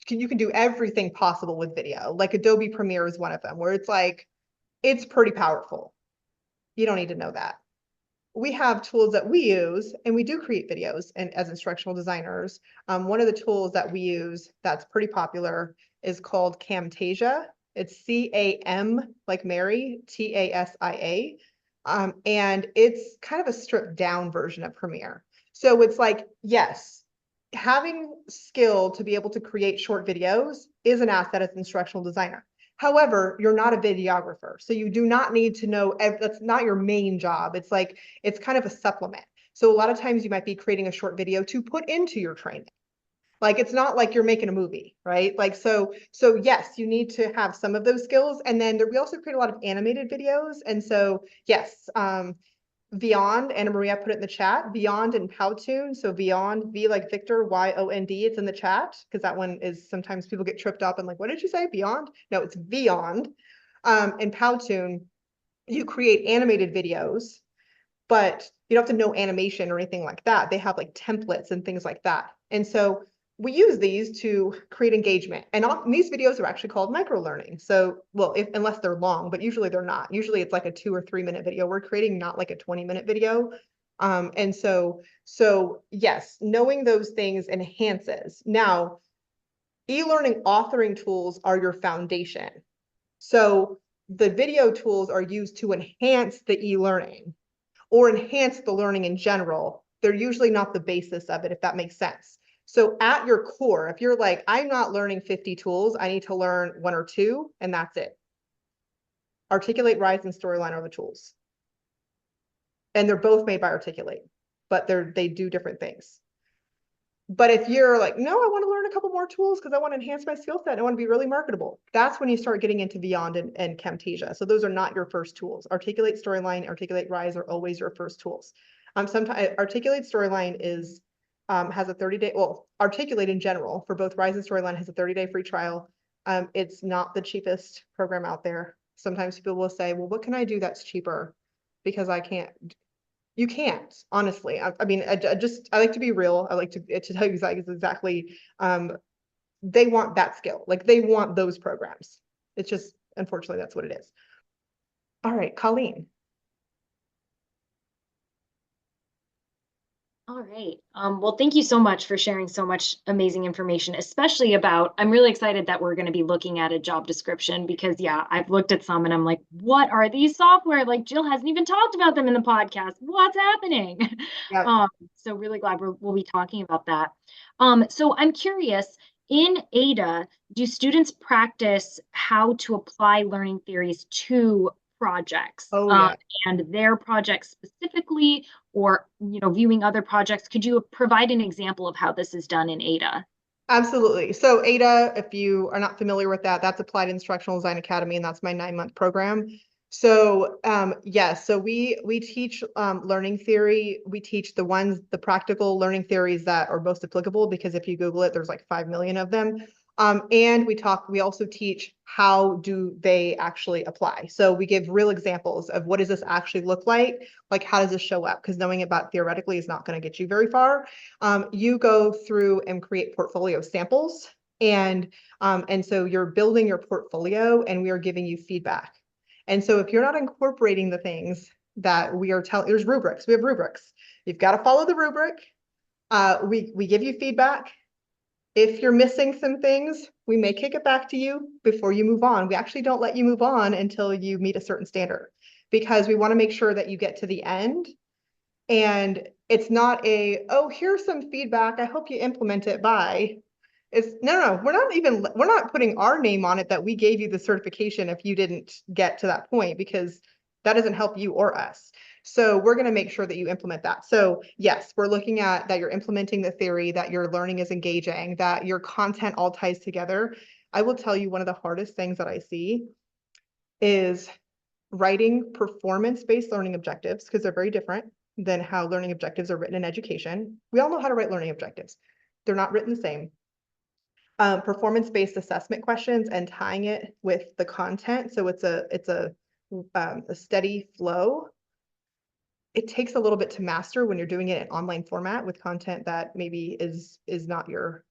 Speaker 1: you can do everything possible with video. Like Adobe Premiere is one of them, where it's like, it's pretty powerful. You don't need to know that. we have tools that we use, and we do create videos and as instructional designers. One of the tools that we use that's pretty popular is called Camtasia. It's C-A-M like Mary, T-A-S-I-A. And it's kind of a stripped down version of Premiere. So it's like, yes, having skill to be able to create short videos is an asset as an instructional designer. However, you're not a videographer, so you do not need to know, that's not your main job. It's like, it's kind of a supplement. So a lot of times you might be creating a short video to put into your training. Like, it's not like you're making a movie, right? Like, so yes, you need to have some of those skills. And then we also create a lot of animated videos. And so, yes, Beyond, Anna Maria put it in the chat, Beyond and Powtoon. So Beyond, V like Victor, Y-O-N-D, it's in the chat, because that one is, sometimes people get tripped up and like, what did you say, Beyond? No, it's Beyond. And Powtoon, you create animated videos, but you don't have to know animation or anything like that. They have like templates and things like that. And so we use these to create engagement. And these videos are actually called micro learning. So, well, unless they're long, but usually they're not. Usually it's like a 2 or 3 minute video we're creating, not like a 20-minute video. And so yes, knowing those things enhances. Now, e-learning authoring tools are your foundation. So the video tools are used to enhance the e-learning or enhance the learning in general. They're usually not the basis of it, if that makes sense. So at your core, if you're like, I'm not learning 50 tools, I need to learn 1 or 2, and that's it. Articulate, Rise, and Storyline are the tools. And they're both made by Articulate, but they do different things. But if you're like, no, I want to learn a couple more tools because I want to enhance my skill set, I want to be really marketable, that's when you start getting into Beyond and Camtasia. So those are not your first tools. Articulate, Storyline, Articulate, Rise are always your first tools. Sometimes Articulate Storyline is has a 30-day, well, Articulate in general for both Rise and Storyline has a 30-day free trial. It's not the cheapest program out there. Sometimes people will say, well, what can I do that's cheaper? Because I can't. You can't, honestly. I mean, I like to be real. I like to tell you exactly, they want that skill. Like, they want those programs. It's just, unfortunately, that's what it is. All right, Colleen.
Speaker 4: All right. Well, thank you so much for sharing so much amazing information, especially about, I'm really excited that we're going to be looking at a job description because, yeah, I've looked at some and I'm like, what are these software? Like, Jill hasn't even talked about them in the podcast. What's happening?
Speaker 1: Yeah.
Speaker 4: So really glad we'll be talking about that. So I'm curious, in Ada, do students practice how to apply learning theories to projects?
Speaker 1: Oh, yeah.
Speaker 4: And their projects specifically, or viewing other projects? Could you provide an example of how this is done in Ada?
Speaker 1: Absolutely. So Ada, if you are not familiar with that, that's Applied Instructional Design Academy, and that's my 9-month program. So yes, so we teach learning theory. We teach the practical learning theories that are most applicable, because if you Google it, there's like 5 million of them. And we also teach how do they actually apply. So we give real examples of what does this actually look like how does this show up? Because knowing about theoretically is not going to get you very far. You go through and create portfolio samples, and so you're building your portfolio, and we are giving you feedback. And so if you're not incorporating the things that we are telling, there's rubrics. We have rubrics. You've got to follow the rubric. We give you feedback. If you're missing some things, we may kick it back to you before you move on. We actually don't let you move on until you meet a certain standard, because we want to make sure that you get to the end. And it's not oh, here's some feedback, I hope you implement it by. It's no, we're not putting our name on it that we gave you the certification if you didn't get to that point, because that doesn't help you or us. So we're going to make sure that you implement that. So yes, we're looking at that you're implementing the theory, that your learning is engaging, that your content all ties together. I will tell you, one of the hardest things that I see is writing performance-based learning objectives, because they're very different than how learning objectives are written in education. We all know how to write learning objectives. They're not written the same. Performance-based assessment questions and tying it with the content, so it's a steady flow. It takes a little bit to master when you're doing it in online format with content that maybe is not your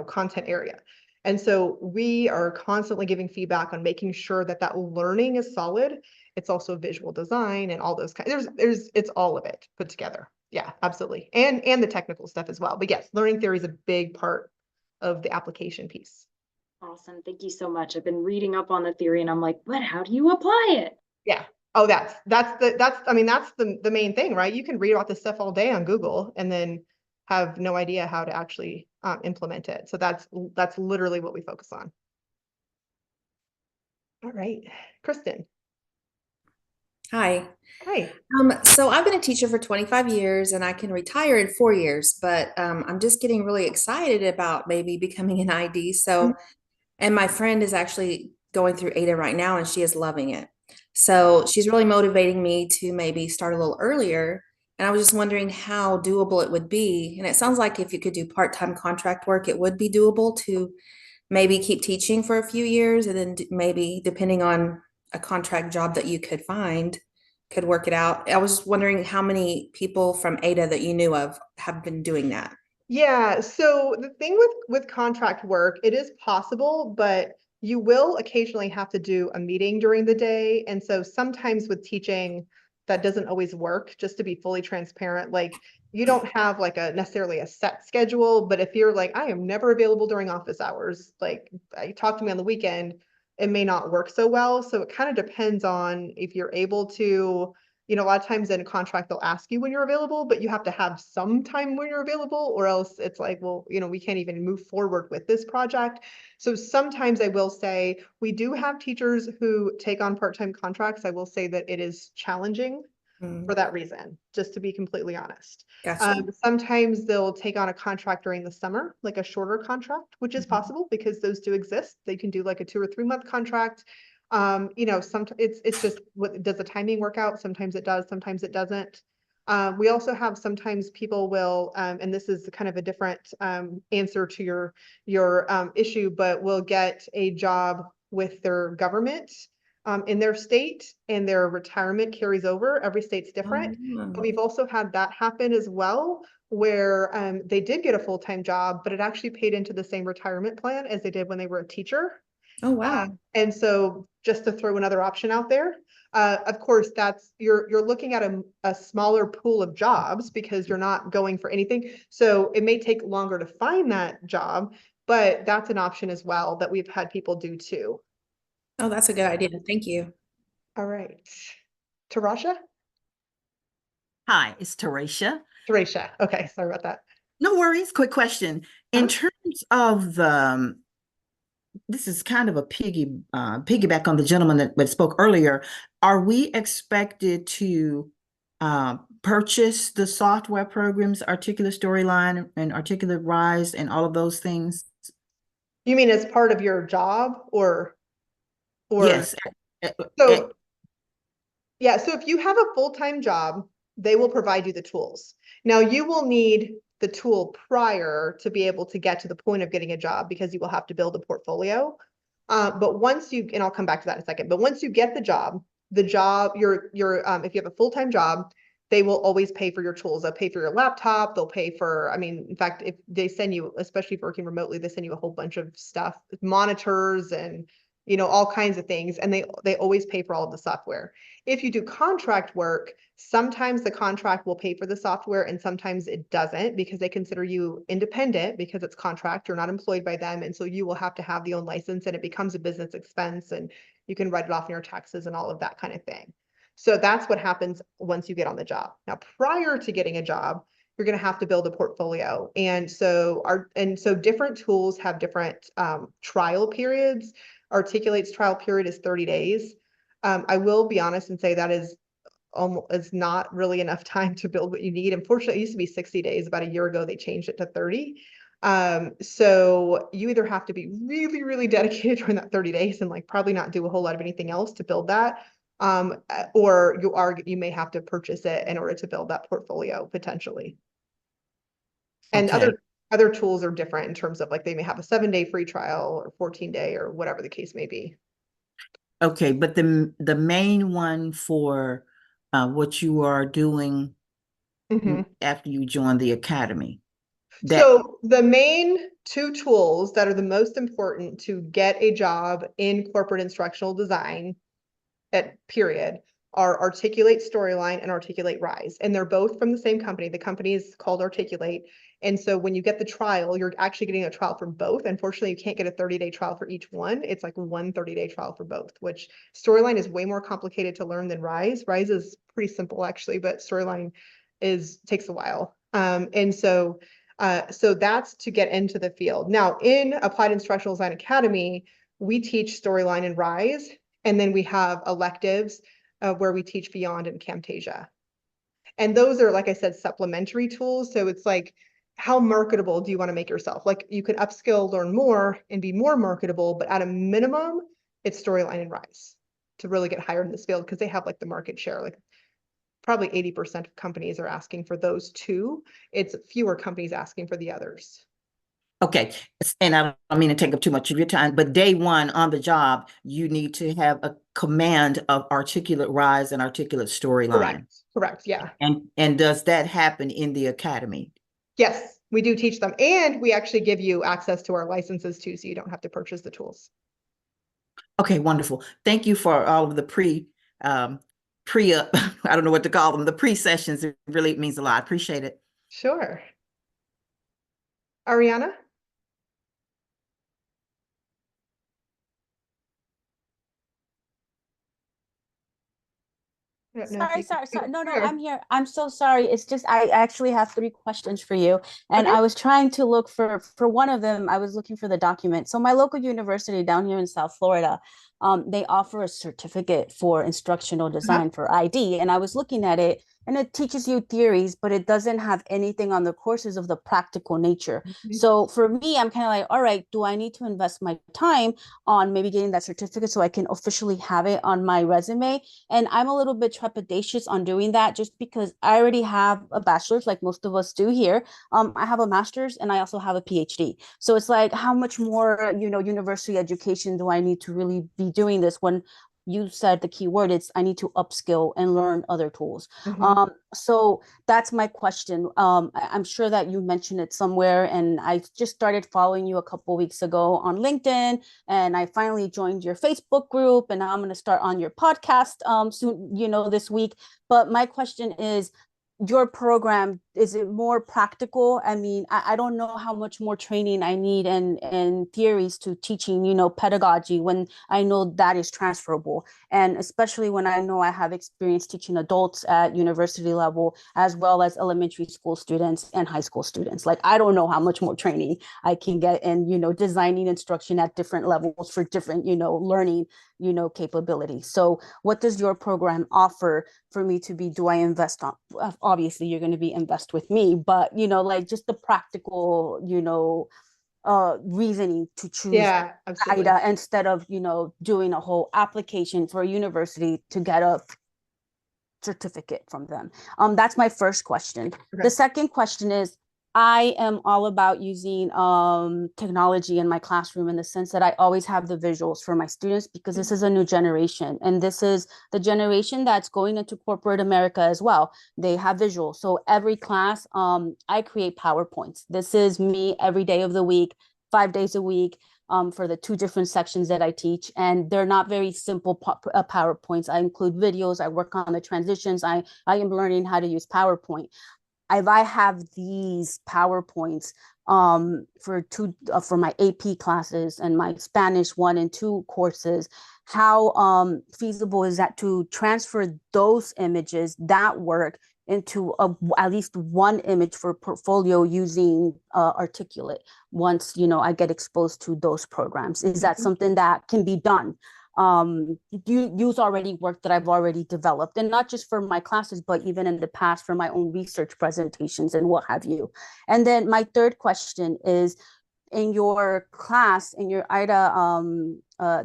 Speaker 1: content area. And so we are constantly giving feedback on making sure that learning is solid. it's also visual design and all those kinds. It's all of it put together. Yeah, absolutely. And the technical stuff as well. But yes, learning theory is a big part of the application piece.
Speaker 4: Awesome. Thank you so much. I've been reading up on the theory and I'm like, but how do you apply it?
Speaker 1: Yeah. Oh, I mean, that's the main thing, right? You can read about this stuff all day on Google and then have no idea how to actually implement it. So that's literally what we focus on. All right, Kristen.
Speaker 5: Hi.
Speaker 1: Hi.
Speaker 5: So I've been a teacher for 25 years and I can retire in 4 years, but I'm just getting really excited about maybe becoming an ID. So, and my friend is actually going through ADA right now and she is loving it. So she's really motivating me to maybe start a little earlier. And I was just wondering how doable it would be. And it sounds like if you could do part-time contract work, it would be doable to maybe keep teaching for a few years and then maybe depending on a contract job that you could find could work it out. I was wondering how many people from ADA that you knew of have been doing that.
Speaker 1: Yeah, so the thing with contract work, it is possible, but you will occasionally have to do a meeting during the day. And so sometimes with teaching, that doesn't always work, just to be fully transparent. Like you don't have like necessarily a set schedule, but if you're like, I am never available during office hours, like talk to me on the weekend, it may not work so well. So it kind of depends on if you're able to, a lot of times in a contract, they'll ask you when you're available, but you have to have some time when you're available, or else it's like, well, we can't even move forward with this project. So sometimes I will say we do have teachers who take on part-time contracts. I will say that it is challenging for that reason, just to be completely honest.
Speaker 5: Gotcha.
Speaker 1: Sometimes they'll take on a contract during the summer, like a shorter contract, which is possible because those do exist. They can do like a 2 or 3 month contract. Sometimes it's just does the timing work out? Sometimes it does, sometimes it doesn't. We also have sometimes people will, and this is kind of a different answer to your issue, but will get a job with their government in their state and their retirement carries over. Every state's different. But we've also had that happen as well, where they did get a full-time job, but it actually paid into the same retirement plan as they did when they were a teacher.
Speaker 5: Oh, wow.
Speaker 1: And so just to throw another option out there, of course, you're looking at a smaller pool of jobs because you're not going for anything. So it may take longer to find that job, but that's an option as well that we've had people do too.
Speaker 5: Oh, that's a good idea. Thank you.
Speaker 1: All right. Tarasha?
Speaker 6: Hi, it's Teresha.
Speaker 1: Teresha. Okay, sorry about that.
Speaker 6: No worries. Quick question. In terms of this is kind of a piggyback on the gentleman that spoke earlier. Are we expected to purchase the software programs, Articulate Storyline and Articulate Rise and all of those things?
Speaker 1: You mean as part of your job or
Speaker 6: Yes.
Speaker 1: So yeah, so if you have a full-time job, they will provide you the tools. Now you will need the tool prior to be able to get to the point of getting a job because you will have to build a portfolio. But once and I'll come back to that in a second, but once you get the job, if you have a full-time job, they will always pay for your tools. They'll pay for your laptop. They'll pay for, in fact, if they send you, especially if working remotely, they send you a whole bunch of stuff, monitors and, all kinds of things. And they always pay for all of the software. If you do contract work, sometimes the contract will pay for the software and sometimes it doesn't because they consider you independent because it's contract, you're not employed by them. And so you will have to have the own license and it becomes a business expense and you can write it off in your taxes and all of that kind of thing. So that's what happens once you get on the job. Now, prior to getting a job, you're going to have to build a portfolio. And so different tools have different trial periods. Articulate's trial period is 30 days. I will be honest and say that is not really enough time to build what you need. Unfortunately, it used to be 60 days. About a year ago, they changed it to 30. So you either have to be really, really dedicated during that 30 days and probably not do a whole lot of anything else to build that. Or you may have to purchase it in order to build that portfolio potentially. And
Speaker 6: Okay.
Speaker 1: other tools are different in terms of they may have a 7-day free trial or 14-day or whatever the case may be.
Speaker 6: Okay, but the main one for what you are doing after you join the academy.
Speaker 1: So the main 2 tools that are the most important to get a job in corporate instructional design, at period are Articulate Storyline and Articulate Rise. And they're both from the same company. The company is called Articulate. And so when you get the trial, you're actually getting a trial for both. Unfortunately, you can't get a 30-day trial for each one. It's like one 30-day trial for both, which Storyline is way more complicated to learn than Rise. Rise is pretty simple actually, but Storyline takes a while. And so that's to get into the field. Now in Applied Instructional Design Academy, we teach Storyline and Rise, and then we have electives where we teach Beyond and Camtasia. And those are, like I said, supplementary tools. So it's like, how marketable do you want to make yourself? Like you can upskill, learn more, and be more marketable, but at a minimum, it's Storyline and Rise to really get hired in this field because they have like the market share. Like probably 80% of companies are asking for those two. It's fewer companies asking for the others.
Speaker 6: Okay, and I don't mean to take up too much of your time, but day one on the job, you need to have a command of Articulate Rise and Articulate Storyline.
Speaker 1: Correct, yeah.
Speaker 6: And does that happen in the academy?
Speaker 1: Yes, we do teach them, and we actually give you access to our licenses too, so you don't have to purchase the tools.
Speaker 6: Okay, wonderful. Thank you for all of the I don't know what to call them, the pre-sessions. It really means a lot. Appreciate it.
Speaker 1: Sure. Ariana? I don't know if
Speaker 7: Sorry.
Speaker 1: you can-
Speaker 7: No,
Speaker 1: Sure.
Speaker 7: I'm here. I'm so sorry. It's just I actually have 3 questions for you. And
Speaker 1: Okay.
Speaker 7: I was trying to look for one of them. I was looking for the document. So my local university down here in South Florida, they offer a certificate for instructional design for ID. And I was looking at it, and it teaches you theories, but it doesn't have anything on the courses of the practical nature. So for me, I'm kind of like, all right, do I need to invest my time on maybe getting that certificate so I can officially have it on my resume? And I'm a little bit trepidatious on doing that just because I already have a bachelor's, like most of us do here. I have a master's and I also have a PhD. So it's like, how much more, university education do I need to really be doing this when you said the key word, it's I need to upskill and learn other tools. So that's my question. I'm sure that you mentioned it somewhere, and I just started following you a couple weeks ago on LinkedIn, and I finally joined your Facebook group, and now I'm going to start on your podcast soon, this week. But my question is, your program, is it more practical? I mean, I don't know how much more training I need and theories to teaching, pedagogy, when I know that is transferable. And especially when I know I have experience teaching adults at university level, as well as elementary school students and high school students. Like, I don't know how much more training I can get in, designing instruction at different levels for different, learning, capabilities. So what does your program offer for me to be, do I invest on? Obviously you're going to be invest with me, but like just the practical, reasoning to choose
Speaker 1: absolutely.
Speaker 7: IDA instead of, doing a whole application for a university to get a certificate from them. That's my first question. The second question is, I am all about using technology in my classroom, in the sense that I always have the visuals for my students, because this is a new generation, and this is the generation that's going into corporate America as well. They have visuals. So every class, I create PowerPoints. This is me every day of the week, 5 days a week. For the 2 different sections that I teach, and they're not very simple PowerPoints. I include videos. I work on the transitions. I am learning how to use PowerPoint. If I have these PowerPoints for my AP classes and my Spanish 1 and 2 courses, how feasible is that to transfer those images, that work, into at least one image for portfolio using Articulate once I get exposed to those programs? Is that something that can be done? You use already work that I've already developed, and not just for my classes, but even in the past for my own research presentations and what have you. And then my third question is, in your class, in your IDA,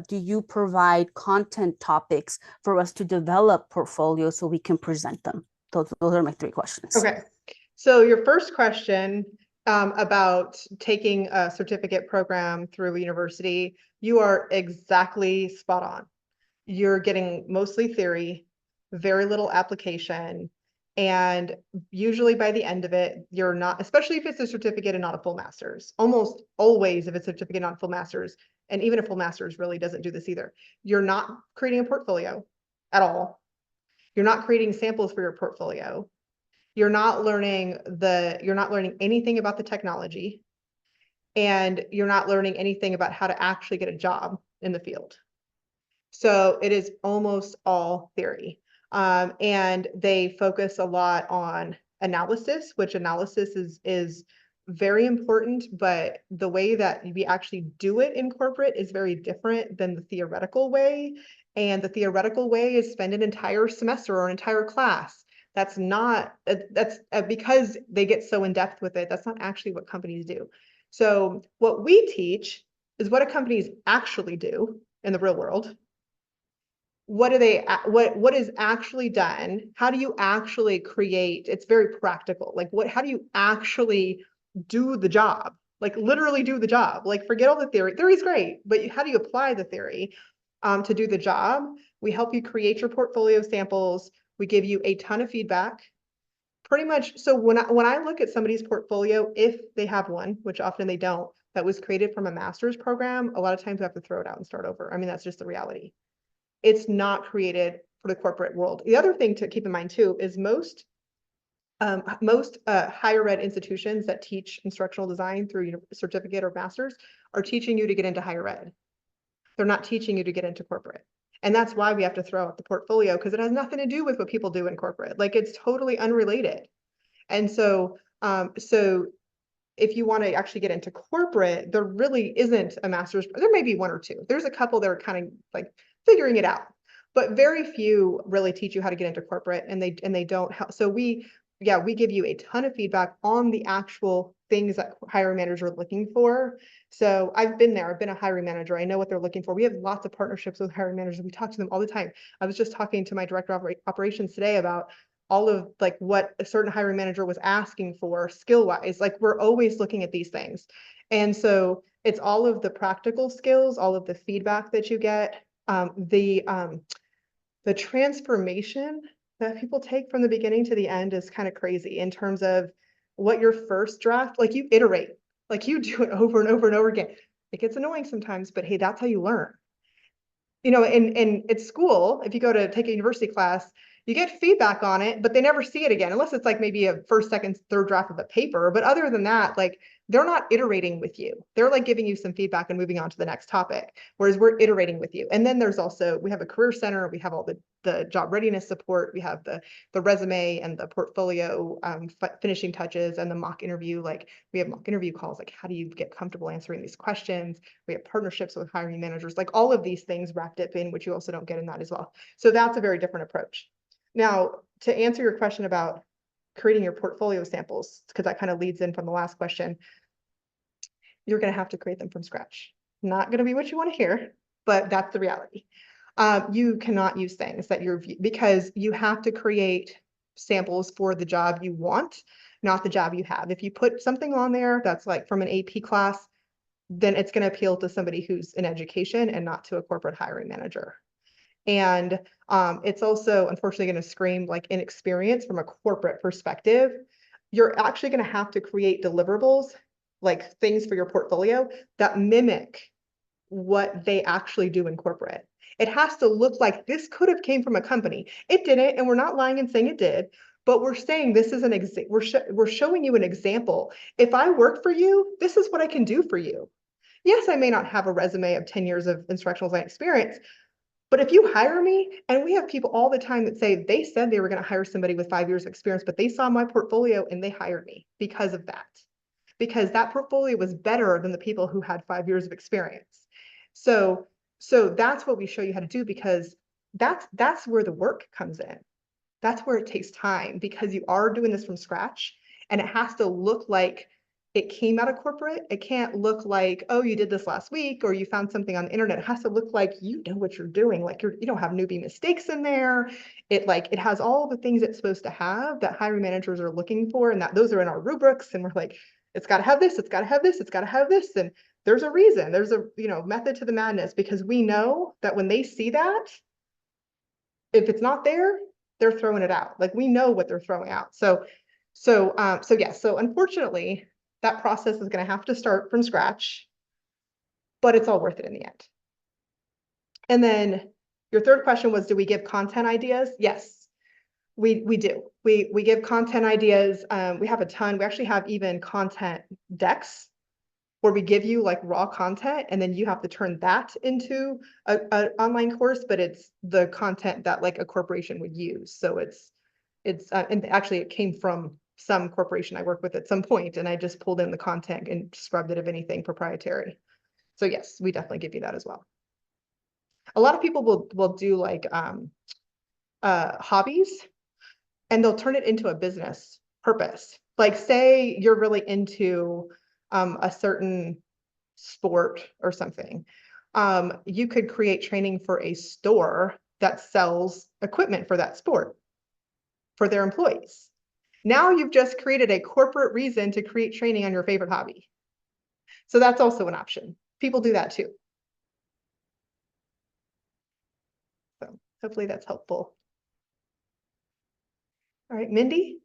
Speaker 7: do you provide content topics for us to develop portfolios so we can present them? Those are my 3 questions.
Speaker 1: Okay. So your first question about taking a certificate program through a university, you are exactly spot on. You're getting mostly theory, very little application. And usually by the end of it, you're not, especially if it's a certificate and not a full master's, almost always if it's a certificate, not a full master's, and even a full master's really doesn't do this either. You're not creating a portfolio. at all. You're not creating samples for your portfolio. You're not learning anything about the technology, and you're not learning anything about how to actually get a job in the field. So it is almost all theory. And they focus a lot on analysis, which analysis is very important, but the way that we actually do it in corporate is very different than the theoretical way. And the theoretical way is spend an entire semester or an entire class. That's not, because they get so in depth with it, that's not actually what companies do. So what we teach is what companies actually do in the real world. What is actually done? How do you actually create? It's very practical. Like how do you actually do the job? Like literally do the job. Like forget all the theory. Theory's great, but how do you apply the theory to do the job? We help you create your portfolio samples. We give you a ton of feedback. Pretty much. So when I look at somebody's portfolio, if they have one, which often they don't, that was created from a master's program, a lot of times we have to throw it out and start over. I mean, that's just the reality. It's not created for the corporate world. The other thing to keep in mind too is most higher ed institutions that teach instructional design through certificate or master's are teaching you to get into higher ed. They're not teaching you to get into corporate. And that's why we have to throw out the portfolio, because it has nothing to do with what people do in corporate. Like it's totally unrelated. And so, so if you want to actually get into corporate, there really isn't a master's. There may be one or two. There's a couple that are kind of like figuring it out, but very few really teach you how to get into corporate, and they don't help. So we give you a ton of feedback on the actual things that hiring managers are looking for. So I've been there. I've been a hiring manager. I know what they're looking for. We have lots of partnerships with hiring managers. We talk to them all the time. I was just talking to my director of operations today about all of like what a certain hiring manager was asking for skill wise. Like we're always looking at these things. And so it's all of the practical skills, all of the feedback that you get, the transformation that people take from the beginning to the end is kind of crazy in terms of what your first draft, like you iterate, like you do it over and over and over again. It gets annoying sometimes, but hey, that's how you learn. You know, in at school, if you go to take a university class, you get feedback on it, but they never see it again, unless it's like maybe a first, second, third draft of the paper. But other than that, like they're not iterating with you. They're like giving you some feedback and moving on to the next topic, whereas we're iterating with you. And then there's also, we have a career center, we have all the job readiness support, we have the resume and the portfolio finishing touches and the mock interview. Like we have mock interview calls, like how do you get comfortable answering these questions? We have partnerships with hiring managers, like all of these things wrapped up in, which you also don't get in that as well. So that's a very different approach. Now, to answer your question about creating your portfolio samples, because that kind of leads in from the last question, you're going to have to create them from scratch. Not going to be what you want to hear, but that's the reality. You cannot use things that because you have to create samples for the job you want, not the job you have. If you put something on there that's like from an AP class, then it's going to appeal to somebody who's in education and not to a corporate hiring manager. And it's also unfortunately going to scream like inexperience from a corporate perspective. You're actually going to have to create deliverables, like things for your portfolio that mimic what they actually do in corporate. It has to look like this could have came from a company. It didn't, and we're not lying and saying it did, but we're saying this is an we're showing you an example. If I work for you, this is what I can do for you. Yes, I may not have a resume of 10 years of instructional design experience, but if you hire me, and we have people all the time that say they said they were going to hire somebody with 5 years of experience, but they saw my portfolio and they hired me because of that. Because that portfolio was better than the people who had 5 years of experience. So that's what we show you how to do, because that's where the work comes in. That's where it takes time, because you are doing this from scratch, and it has to look like it came out of corporate. It can't look like, oh, you did this last week or you found something on the internet. It has to look like you know what you're doing. Like you don't have newbie mistakes in there. It has all the things it's supposed to have that hiring managers are looking for, and that those are in our rubrics. And we're like, it's got to have this, it's got to have this, it's got to have this. And there's a reason, there's a method to the madness, because we know that when they see that, if it's not there, they're throwing it out. Like we know what they're throwing out. So unfortunately, that process is going to have to start from scratch, but it's all worth it in the end. And then Your third question was, do we give content ideas? Yes, we do. We give content ideas. We have a ton. We actually have even content decks where we give you like raw content and then you have to turn that into a online course, but it's the content that like a corporation would use. So it's and actually it came from some corporation I work with at some point, and I just pulled in the content and scrubbed it of anything proprietary. So yes, we definitely give you that as well. A lot of people will do like hobbies, and they'll turn it into a business purpose. Like say you're really into a certain sport or something. You could create training for a store that sells equipment for that sport for their employees. Now you've just created a corporate reason to create training on your favorite hobby. So that's also an option. People do that too. So hopefully that's helpful. All right, Mindy?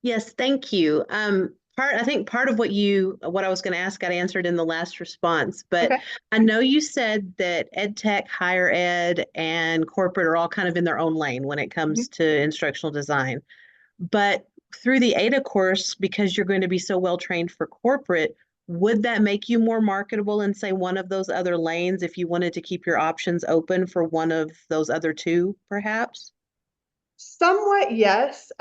Speaker 8: Yes, thank you. I think part of what I was going to ask got answered in the last response, but
Speaker 1: Okay.
Speaker 8: I know you said that ed tech, higher ed, and corporate are all kind of in their own lane when it comes to instructional design. But through the ADA course, because you're going to be so well trained for corporate, would that make you more marketable in, say, one of those other lanes if you wanted to keep your options open for one of those other two, perhaps?
Speaker 1: Somewhat, yes.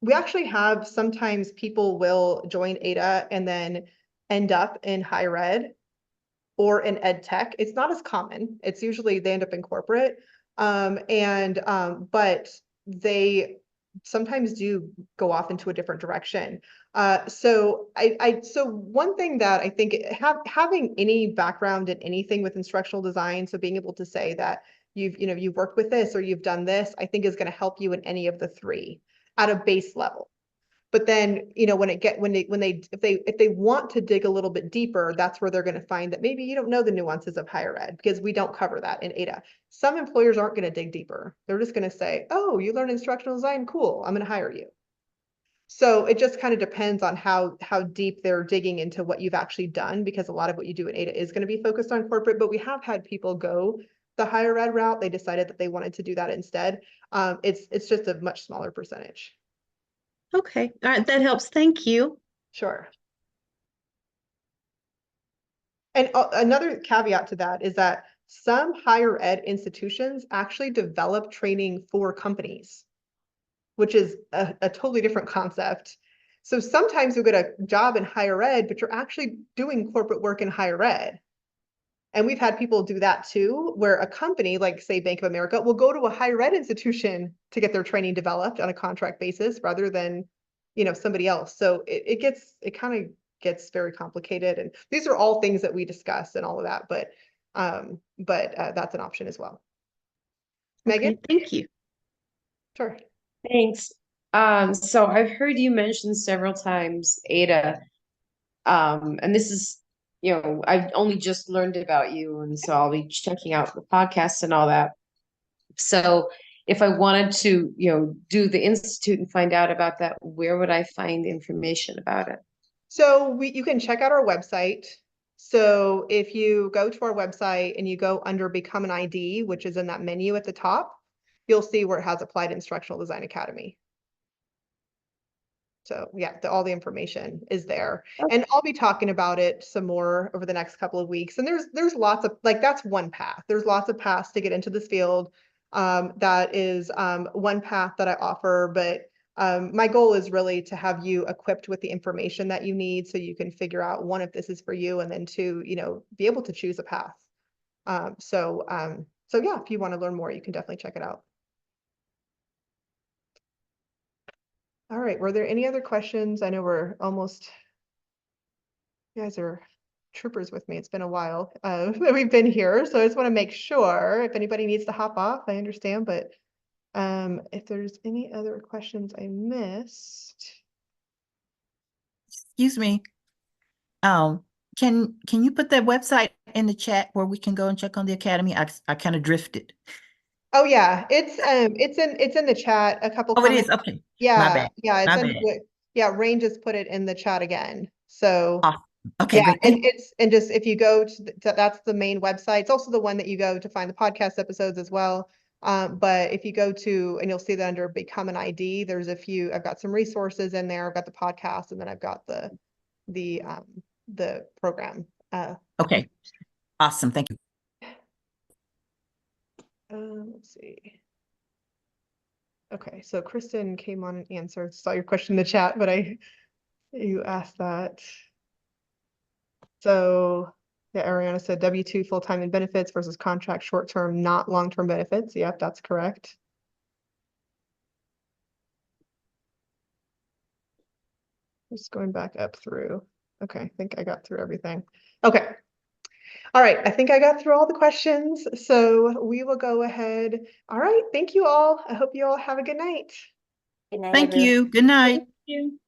Speaker 1: We actually have sometimes people will join ADA and then end up in higher ed or in ed tech. It's not as common. It's usually they end up in corporate. But they sometimes do go off into a different direction. So one thing that I think having any background in anything with instructional design, so being able to say that you've worked with this or you've done this, I think is going to help you in any of the three at a base level. But then, if they want to dig a little bit deeper, that's where they're going to find that maybe you don't know the nuances of higher ed because we don't cover that in ADA. Some employers aren't going to dig deeper. They're just going to say, oh, you learn instructional design, cool, I'm going to hire you. So it just kind of depends on how deep they're digging into what you've actually done, because a lot of what you do in ADA is going to be focused on corporate, but we have had people go the higher ed route. They decided that they wanted to do that instead. It's just a much smaller percentage.
Speaker 8: Okay, all right, that helps. Thank you.
Speaker 1: Sure. And another caveat to that is that some higher ed institutions actually develop training for companies, which is a totally different concept. So sometimes you'll get a job in higher ed, but you're actually doing corporate work in higher ed. And we've had people do that too, where a company like say Bank of America will go to a higher ed institution to get their training developed on a contract basis rather than, somebody else. So it kind of gets very complicated. And these are all things that we discuss and all of that, but that's an option as well. Megan?
Speaker 8: Okay, thank you.
Speaker 1: Sure.
Speaker 9: Thanks. So I've heard you mention several times Ada, and this is, I've only just learned about you, and so I'll be checking out the podcast and all that. So if I wanted to, do the institute and find out about that, where would I find information about it?
Speaker 1: So you can check out our website. So if you go to our website and you go under Become an ID, which is in that menu at the top, you'll see where it has Applied Instructional Design Academy. So yeah, all the information is there. And I'll be talking about it some more over the next couple of weeks. And there's lots of, like, that's one path. There's lots of paths to get into this field. That is one path that I offer, but my goal is really to have you equipped with the information that you need so you can figure out, one, if this is for you, and then two, be able to choose a path. So yeah, if you want to learn more, you can definitely check it out. All right, were there any other questions? I know we're almost, you guys are troopers with me. It's been a while that we've been here, so I just want to make sure if anybody needs to hop off, I understand, but if there's any other questions I missed.
Speaker 6: Excuse me. Can you put that website in the chat where we can go and check on the academy? I kind of drifted.
Speaker 1: Oh yeah, it's in the chat. A couple
Speaker 6: Oh, it
Speaker 1: comments.
Speaker 6: is. Okay.
Speaker 1: Yeah,
Speaker 6: My bad.
Speaker 1: yeah,
Speaker 6: My bad.
Speaker 1: yeah. Rain just put it in the chat again. So
Speaker 6: Awesome. Okay,
Speaker 1: Yeah,
Speaker 6: great.
Speaker 1: and just if you go to, that's the main website. It's also the one that you go to find the podcast episodes as well. But if you go to, and you'll see that under Become an ID, there's a few, I've got some resources in there. I've got the podcast, and then I've got the program.
Speaker 6: Okay, awesome. Thank you.
Speaker 1: Let's see. Okay, so Kristen came on and answered, saw your question in the chat, but you asked that. So yeah, Ariana said W-2 full-time and benefits versus contract short-term, not long-term benefits. Yep, that's correct. Just going back up through. Okay, I think I got through everything. Okay. All right, I think I got through all the questions, so we will go ahead. All right, thank you all. I hope you all have a good night.
Speaker 2: Good night,
Speaker 6: Thank
Speaker 2: everyone.
Speaker 6: you. Good night.
Speaker 4: Thank you.